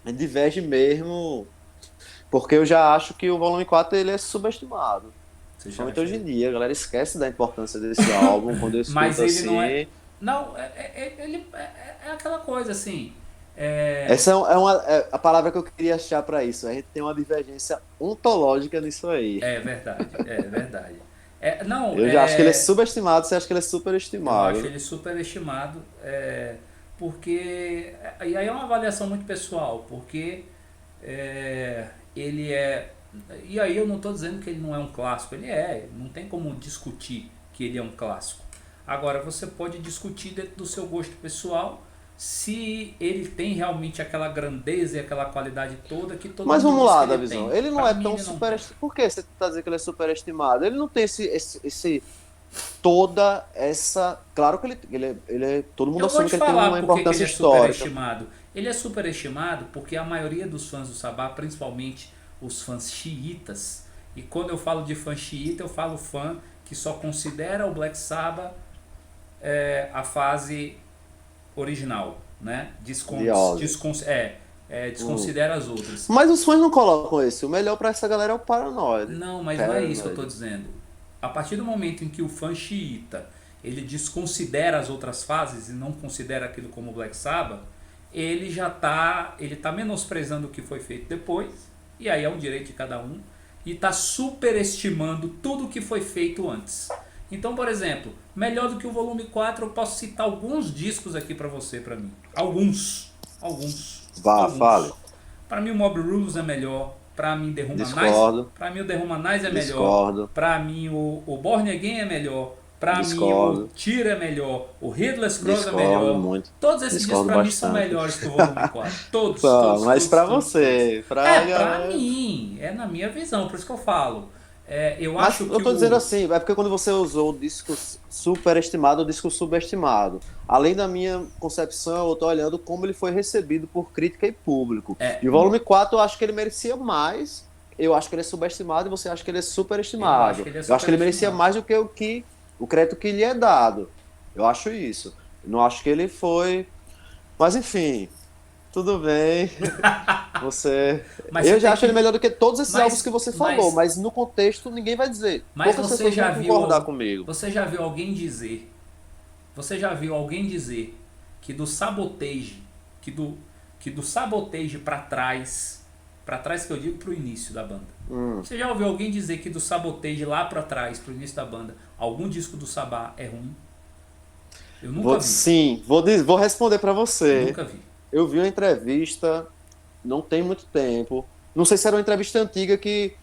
A gente diverge mesmo, porque eu já acho que o volume 4 ele é subestimado. Você já Principalmente acha hoje em ele? dia, a galera esquece da importância desse álbum quando eu Mas escuto ele não é. assim. Não, é aquela coisa assim. É, Essa é a palavra que eu queria achar para isso. A gente tem uma divergência ontológica nisso aí. é verdade, é verdade. É, não, Eu já acho que ele é subestimado, você acha que ele é eu acho superestimado. ele superestimado, porque. E aí é uma avaliação muito pessoal, porque ele é. E aí eu não estou dizendo que ele não é um clássico, ele é, não tem como discutir que ele é um clássico. Agora você pode discutir dentro do seu gosto pessoal se ele tem realmente aquela grandeza e aquela qualidade toda que todo Mas mundo vamos diz que lá, ele Davizão. tem. Ele não Para é mim tão ele não tem. superestimado. Por que você está dizendo que ele é superestimado? Ele não tem toda essa. Claro que todo mundo Eu vou assume te que ele tem falar uma por que ele importância é histórica. superestimado. Ele é superestimado porque a maioria dos fãs do Sabá, principalmente os fãs xiitas, e quando eu falo de fã xiita, eu falo fã que só considera o Black Sabbath a fase original, né? De Ozzy. Hum. Desconsidera as outras. Mas os fãs não colocam esse. O melhor pra essa galera é o Paranoid. Não, mas não é isso que eu estou Paranoid. dizendo. A partir do momento em que o fã xiita ele desconsidera as outras fases e não considera aquilo como Black Sabbath, ele tá menosprezando o que foi feito depois, e aí é um direito de cada um, e está superestimando tudo o que foi feito antes. Então, por exemplo, melhor do que o volume 4, eu posso citar alguns discos aqui para você, para mim. Alguns. Alguns. Vá, fale. Alguns. Para mim o Mob Rules é melhor. Para mim The Humanize, Discordo. para mim o The Humanize é melhor. Discordo. Para mim o Born Again é melhor. Para mim o Discordo. Tyr é melhor. O Headless Cross é Discordo melhor. muito. Todos esses discos Discordo para mim são bastante. melhores que o volume 4. Todos, Só, todos, mas todos, pra todos, todos. você, pra Pra galera. mim, é na minha visão, por isso que eu falo. Eu Mas acho eu que tô dizendo o. assim, é porque quando você usou o disco superestimado, o disco subestimado. Além da minha concepção, eu tô olhando como ele foi recebido por crítica e público. É, E o volume 4 eu acho que ele merecia mais. Eu acho que ele é subestimado e você acha que ele é eu acho superestimado. que ele é Eu acho que ele merecia superestimado. mais do que o crédito que lhe é dado. Eu acho isso. Eu não acho que ele foi. Mas enfim, tudo bem. Você. Mas você Eu já tem acho ele que. melhor do que todos esses álbuns que Mas, você falou, mas, mas no contexto ninguém vai dizer. mas Poucas você pessoas já vão concordar viu. comigo. Você já viu alguém dizer. Você já viu alguém dizer que do Sabotage. Que do Sabotage pra trás. Pra trás que eu digo pro início da banda. Hum. Você já ouviu alguém dizer que do Sabotage lá pra trás, pro início da banda, algum disco do Sabá é ruim? Eu nunca vi. Sim, vou responder para você. Nunca vi. Eu vi uma entrevista, não tem muito tempo. Não sei se era uma entrevista antiga que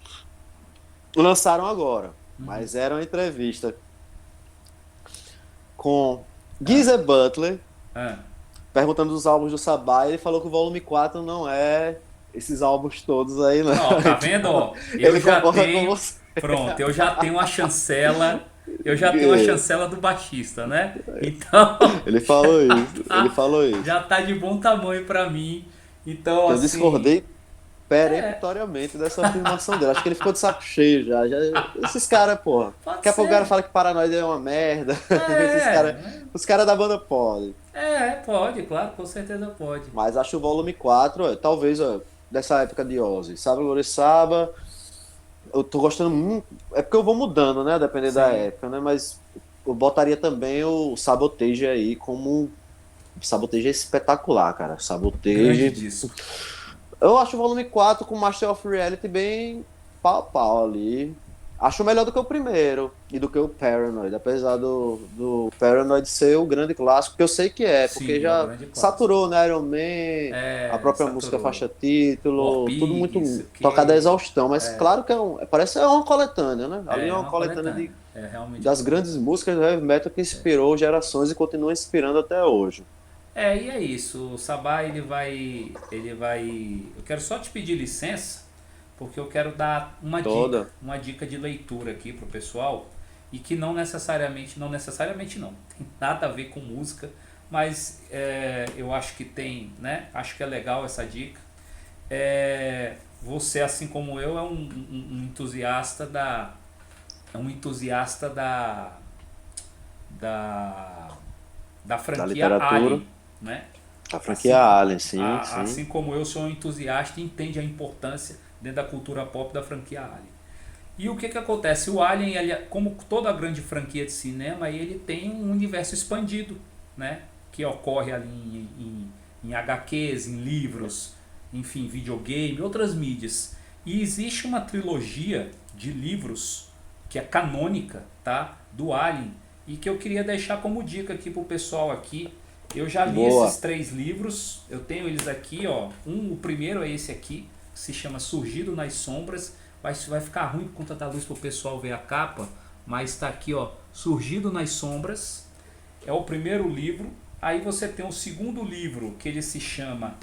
lançaram agora, mas era uma entrevista com Geezer Butler, Ah, perguntando dos álbuns do Sabá. Ele falou que o volume 4 não é esses álbuns todos aí, né? Ó, tá vendo, ó? Eu Ele já concorda com tenho, você. pronto, eu já tenho a chancela do baixista, né? Então, Ele falou isso, ele tá, falou isso. já tá de bom tamanho pra mim. Então, Eu assim, discordei peremptoriamente dessa afirmação dele. Acho que ele ficou de saco cheio já. Esses caras, porra. pode Daqui a pouco o cara ser. fala que Paranoide é uma merda. Esses caras. É, Os caras da banda podem. pode, claro, com certeza pode. Mas acho o volume 4, ó, talvez, ó, dessa época de Ozzy. Sabe, Lorissaba. Eu tô gostando muito. É porque eu vou mudando, né? Dependendo da Sim, época, né? Mas eu botaria também o Sabotage aí como. Sabotage é espetacular, cara. grande Sabotage. disco. Eu acho o volume 4 com Master of Reality bem pau a pau ali. Acho melhor do que o primeiro e do que o Paranoid, apesar do Paranoid ser o grande clássico, que eu sei que é, porque Sim, é o já grande clássico. saturou, né? Iron Man, a É, própria música saturou. faixa War título, tudo Pig, muito isso tocado à que exaustão, mas claro que parece uma coletânea, né? Ali é é uma uma coletânea coletânea. É realmente uma das coletânea. grandes músicas do heavy metal que inspirou gerações e continua inspirando até hoje. E é isso. O Sabá eu quero só te pedir licença, porque eu quero dar Toda. uma dica de leitura aqui pro pessoal e que não necessariamente não, tem nada a ver com música, mas eu acho que tem, né? Acho que é legal essa dica. Você, assim como eu, um entusiasta é um entusiasta da, da Da franquia literatura. Alien, né? A franquia Assim, Alien, sim, sim. assim como eu sou um entusiasta e entende a importância dentro da cultura pop da franquia Alien. E o que que acontece? O Alien, como toda grande franquia de cinema, ele tem um universo expandido, né? Que ocorre ali em HQs, em livros, enfim, videogame, outras mídias. E existe uma trilogia de livros que é canônica, tá? Do Alien, e que eu queria deixar como dica aqui pro pessoal aqui. Eu já li esses Boa. 3 livros, eu tenho eles aqui, ó. O primeiro é esse aqui, que se chama Surgido nas Sombras. Vai ficar ruim por conta da luz para o pessoal ver a capa, mas está aqui, ó, Surgido nas Sombras. É o primeiro livro. Aí você tem o segundo livro, que ele se chama,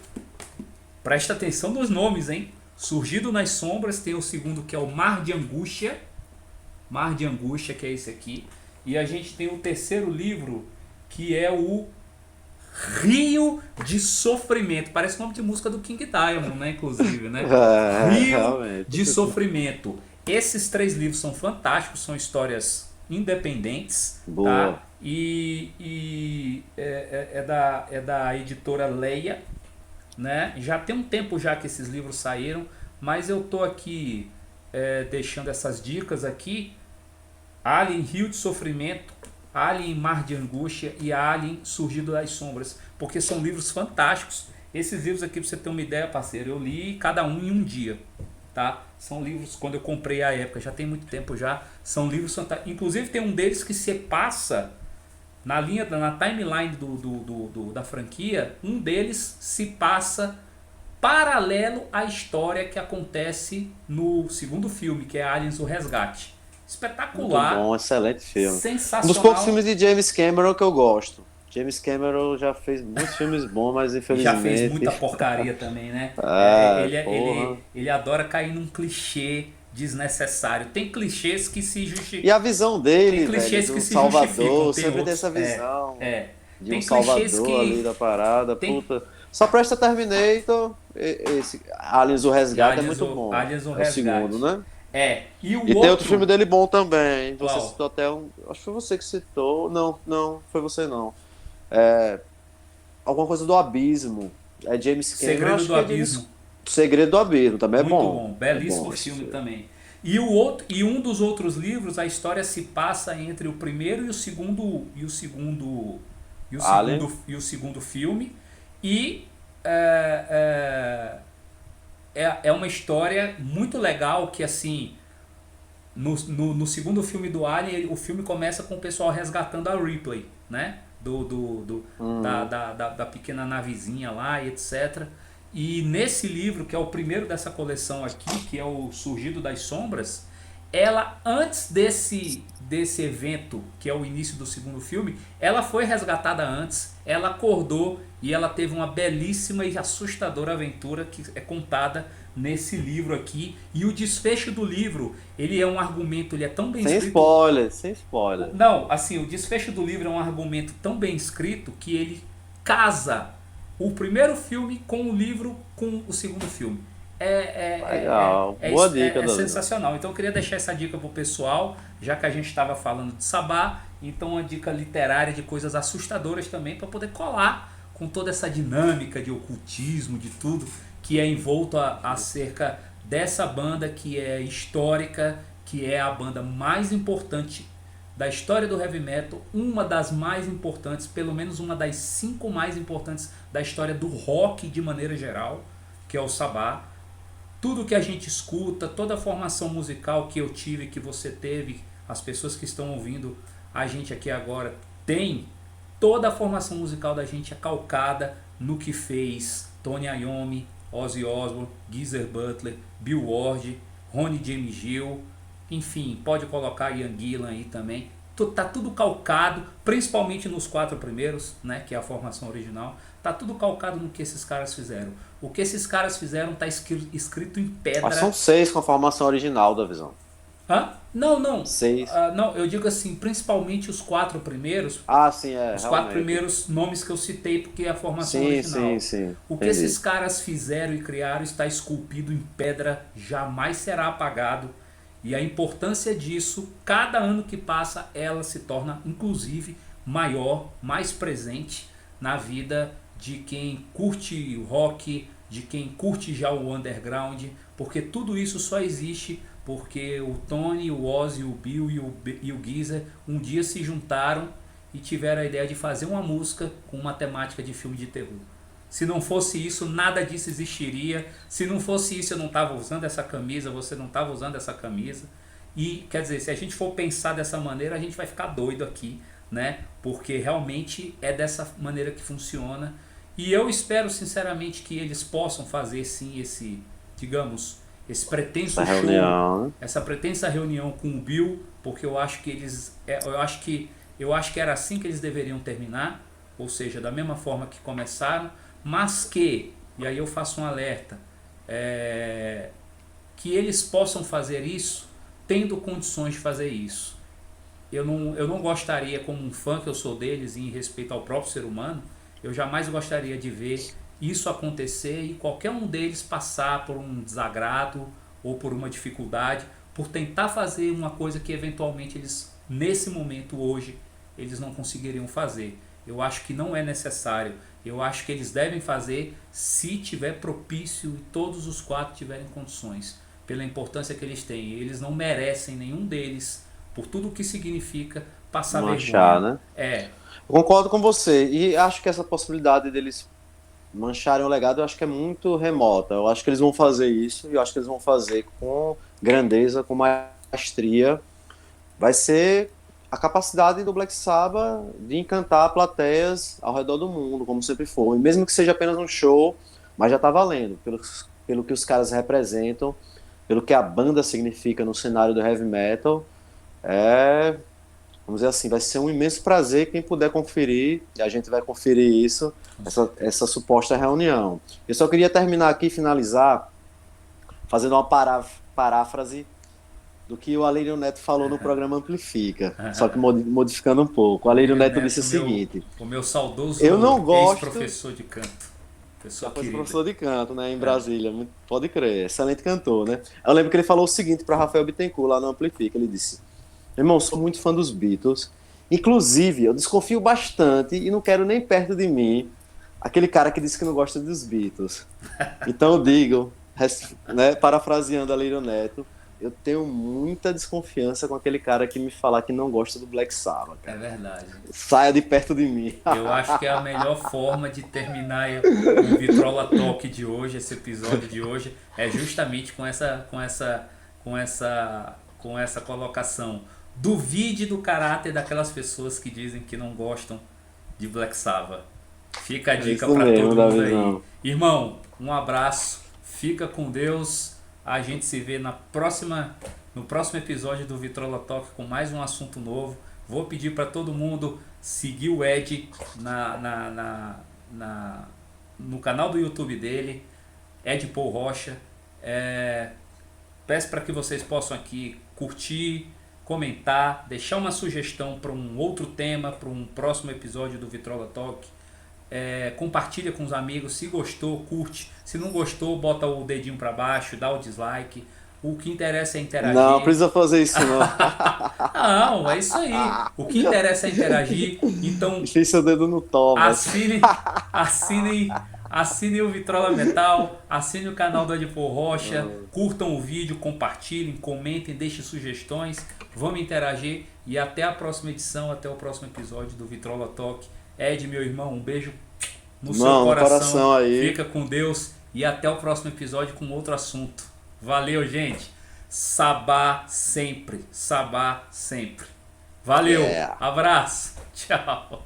presta atenção nos nomes, hein? Surgido nas Sombras, tem o segundo que é o Mar de Angústia. Mar de Angústia, que é esse aqui. E a gente tem o terceiro livro, que é o Rio de Sofrimento. Parece nome de música do King Diamond, né? Inclusive, né? Rio Realmente. de Sofrimento. Esses 3 livros são fantásticos, são histórias independentes, Boa. tá? É da editora Leia, né? Já tem um tempo já que esses livros saíram, mas eu tô aqui deixando essas dicas aqui. Alien Rio de Sofrimento, Alien Mar de Angústia e Alien Surgido das Sombras, porque são livros fantásticos. Esses livros aqui, pra você ter uma ideia, parceiro, eu li cada um em um dia, tá? São livros, quando eu comprei à época, já tem muito tempo já, são livros fantásticos. Inclusive tem um deles que se passa na timeline da franquia, um deles se passa paralelo à história que acontece no segundo filme, que é Aliens o Resgate. Muito Espetacular, bom, excelente filme. Um dos poucos sensacional. filmes de James Cameron que eu gosto. James Cameron já fez muitos filmes bons, mas E já fez infelizmente. muita porcaria também, né? Porra. Ele adora cair num clichê desnecessário. Tem clichês que se E a justificam. visão Tem dele, velho, clichês que do se justificam. Salvador, Tem sempre tem outros. essa visão de um Tem clichês Salvador ali que. da parada, Tem. puta. Só presta Terminator, esse Aliens o E Resgate é muito bom. Aliens o É o segundo, Resgate. né? E o E tem outro filme outro. dele bom também. Você Qual? citou até um. Acho que foi você que citou. Não, não, foi você não. É, alguma coisa do Abismo. É James Cameron, Segredo acho do que é James. Abismo. Segredo do Abismo, também é Muito bom. bom, É bom belíssimo esse filme filme. também. E um dos outros livros, a história se passa entre o primeiro Alien. e o segundo filme. E é, é uma história muito legal que assim no segundo filme do Alien, o filme começa com o pessoal resgatando a Ripley, né? Uhum. Da pequena navezinha lá e etc. E nesse livro, que é o primeiro dessa coleção aqui, que é o Surgido das Sombras, ela antes desse evento, que é o início do segundo filme, ela foi resgatada antes, ela acordou e ela teve uma belíssima e assustadora aventura que é contada nesse livro aqui. E o desfecho do livro, ele é um argumento, ele é tão bem Sem escrito. spoiler, sem spoiler. Não, assim, o desfecho do livro é um argumento tão bem escrito que ele casa o primeiro filme com o livro com o segundo filme. Legal. Boa dica, Davi. Sensacional. Então eu queria deixar essa dica pro pessoal, já que a gente estava falando de Sabá, então uma dica literária de coisas assustadoras também para poder colar com toda essa dinâmica de ocultismo, de tudo que é envolto acerca dessa banda que é histórica, que é a banda mais importante da história do heavy metal, uma das mais importantes, pelo menos uma das 5 mais importantes da história do rock de maneira geral, que é o Sabá. Tudo que a gente escuta, toda a formação musical que eu tive, que você teve, as pessoas que estão ouvindo a gente aqui agora, tem toda a formação musical da gente é calcada no que fez Tony Iommi, Ozzy Osbourne, Geezer Butler, Bill Ward, Ronnie James Dio, enfim, pode colocar Ian Gillan aí também. Tá tudo calcado, principalmente nos 4 primeiros, né, que é a formação original. Tá tudo calcado no que esses caras fizeram. O que esses caras fizeram tá escrito em pedra. Mas são 6 com a formação original da Visão. Hã? Não. 6. Não, eu digo assim, principalmente os 4 primeiros. Sim, é. Os 4 primeiros nomes que eu citei, porque é a formação original. Sim. O que esses caras fizeram e criaram está esculpido em pedra, jamais será apagado. E a importância disso, cada ano que passa, ela se torna, inclusive, maior, mais presente na vida de quem curte o rock, de quem curte já o underground, porque tudo isso só existe porque o Tony, o Ozzy, o Bill e o Geezer um dia se juntaram e tiveram a ideia de fazer uma música com uma temática de filme de terror. Se não fosse isso, nada disso existiria. Se não fosse isso, eu não estava usando essa camisa, você não estava usando essa camisa. E, quer dizer, se a gente for pensar dessa maneira, a gente vai ficar doido aqui, né? Porque realmente é dessa maneira que funciona. E eu espero, sinceramente, que eles possam fazer, sim, esse, digamos, esse pretenso show, reunião, né? Essa pretensa reunião com o Bill, porque eu acho que eles... Eu acho que era assim que eles deveriam terminar, ou seja, da mesma forma que começaram, mas que, e aí eu faço um alerta, que eles possam fazer isso tendo condições de fazer isso. Eu não gostaria, como um fã que eu sou deles, em respeito ao próprio ser humano, eu jamais gostaria de ver isso acontecer e qualquer um deles passar por um desagrado ou por uma dificuldade, por tentar fazer uma coisa que eventualmente eles, nesse momento hoje, eles não conseguiriam fazer. Eu acho que não é necessário. Eu acho que eles devem fazer se tiver propício e todos os 4 tiverem condições, pela importância que eles têm. Eles não merecem, nenhum deles, por tudo o que significa, passar manchar, vergonha. Né? Eu concordo com você. E acho que essa possibilidade deles mancharem o legado, eu acho que é muito remota. Eu acho que eles vão fazer isso e eu acho que eles vão fazer com grandeza, com maestria. Vai ser a capacidade do Black Sabbath de encantar plateias ao redor do mundo, como sempre foi. Mesmo que seja apenas um show, mas já está valendo, pelo que os caras representam, pelo que a banda significa no cenário do heavy metal. Vamos dizer assim, vai ser um imenso prazer quem puder conferir, e a gente vai conferir isso, essa suposta reunião. Eu só queria terminar aqui, finalizar, fazendo uma paráfrase do que o Alírio Neto falou no programa Amplifica, só que modificando um pouco. O Alírio Neto disse o seguinte... O meu saudoso ex-professor de canto. Professor de canto, né, em Brasília, pode crer, excelente cantor, né? Eu lembro que ele falou o seguinte para Rafael Bittencourt lá no Amplifica, ele disse: irmão, sou muito fã dos Beatles, inclusive eu desconfio bastante e não quero nem perto de mim aquele cara que disse que não gosta dos Beatles. Então eu digo, né, parafraseando Alírio Neto, eu tenho muita desconfiança com aquele cara que me falar que não gosta do Black Sabbath. Cara. É verdade. Saia de perto de mim. Eu acho que é a melhor forma de terminar o Vitrola Talk de hoje, esse episódio de hoje, é justamente com essa colocação. Duvide do caráter daquelas pessoas que dizem que não gostam de Black Sabbath. Fica a dica para todo mundo aí. Irmão, um abraço, fica com Deus. A gente se vê na próxima no próximo episódio do Vitrola Talk com mais um assunto novo. Vou pedir para todo mundo seguir o Ed no canal do YouTube dele, Ed Paul Rocha. Peço para que vocês possam aqui curtir, comentar, deixar uma sugestão para um outro tema, para um próximo episódio do Vitrola Talk. Compartilha com os amigos, se gostou, curte, se não gostou, bota o dedinho para baixo, dá o dislike. O que interessa é interagir. Não, precisa fazer isso não. Não, é isso aí. O que interessa é interagir. Então, Enfie seu dedo no Thomas. assine o Vitrola Metal, assine o canal do Ed Paul Rocha, curtam o vídeo, compartilhem, comentem, deixem sugestões, vamos interagir e até a próxima edição, até o próximo episódio do Vitrola Talk. Ed, meu irmão, um beijo no seu coração aí. Fica com Deus e até o próximo episódio com outro assunto. Valeu, gente. Sabá sempre. Sabá sempre. Valeu. Abraço. Tchau.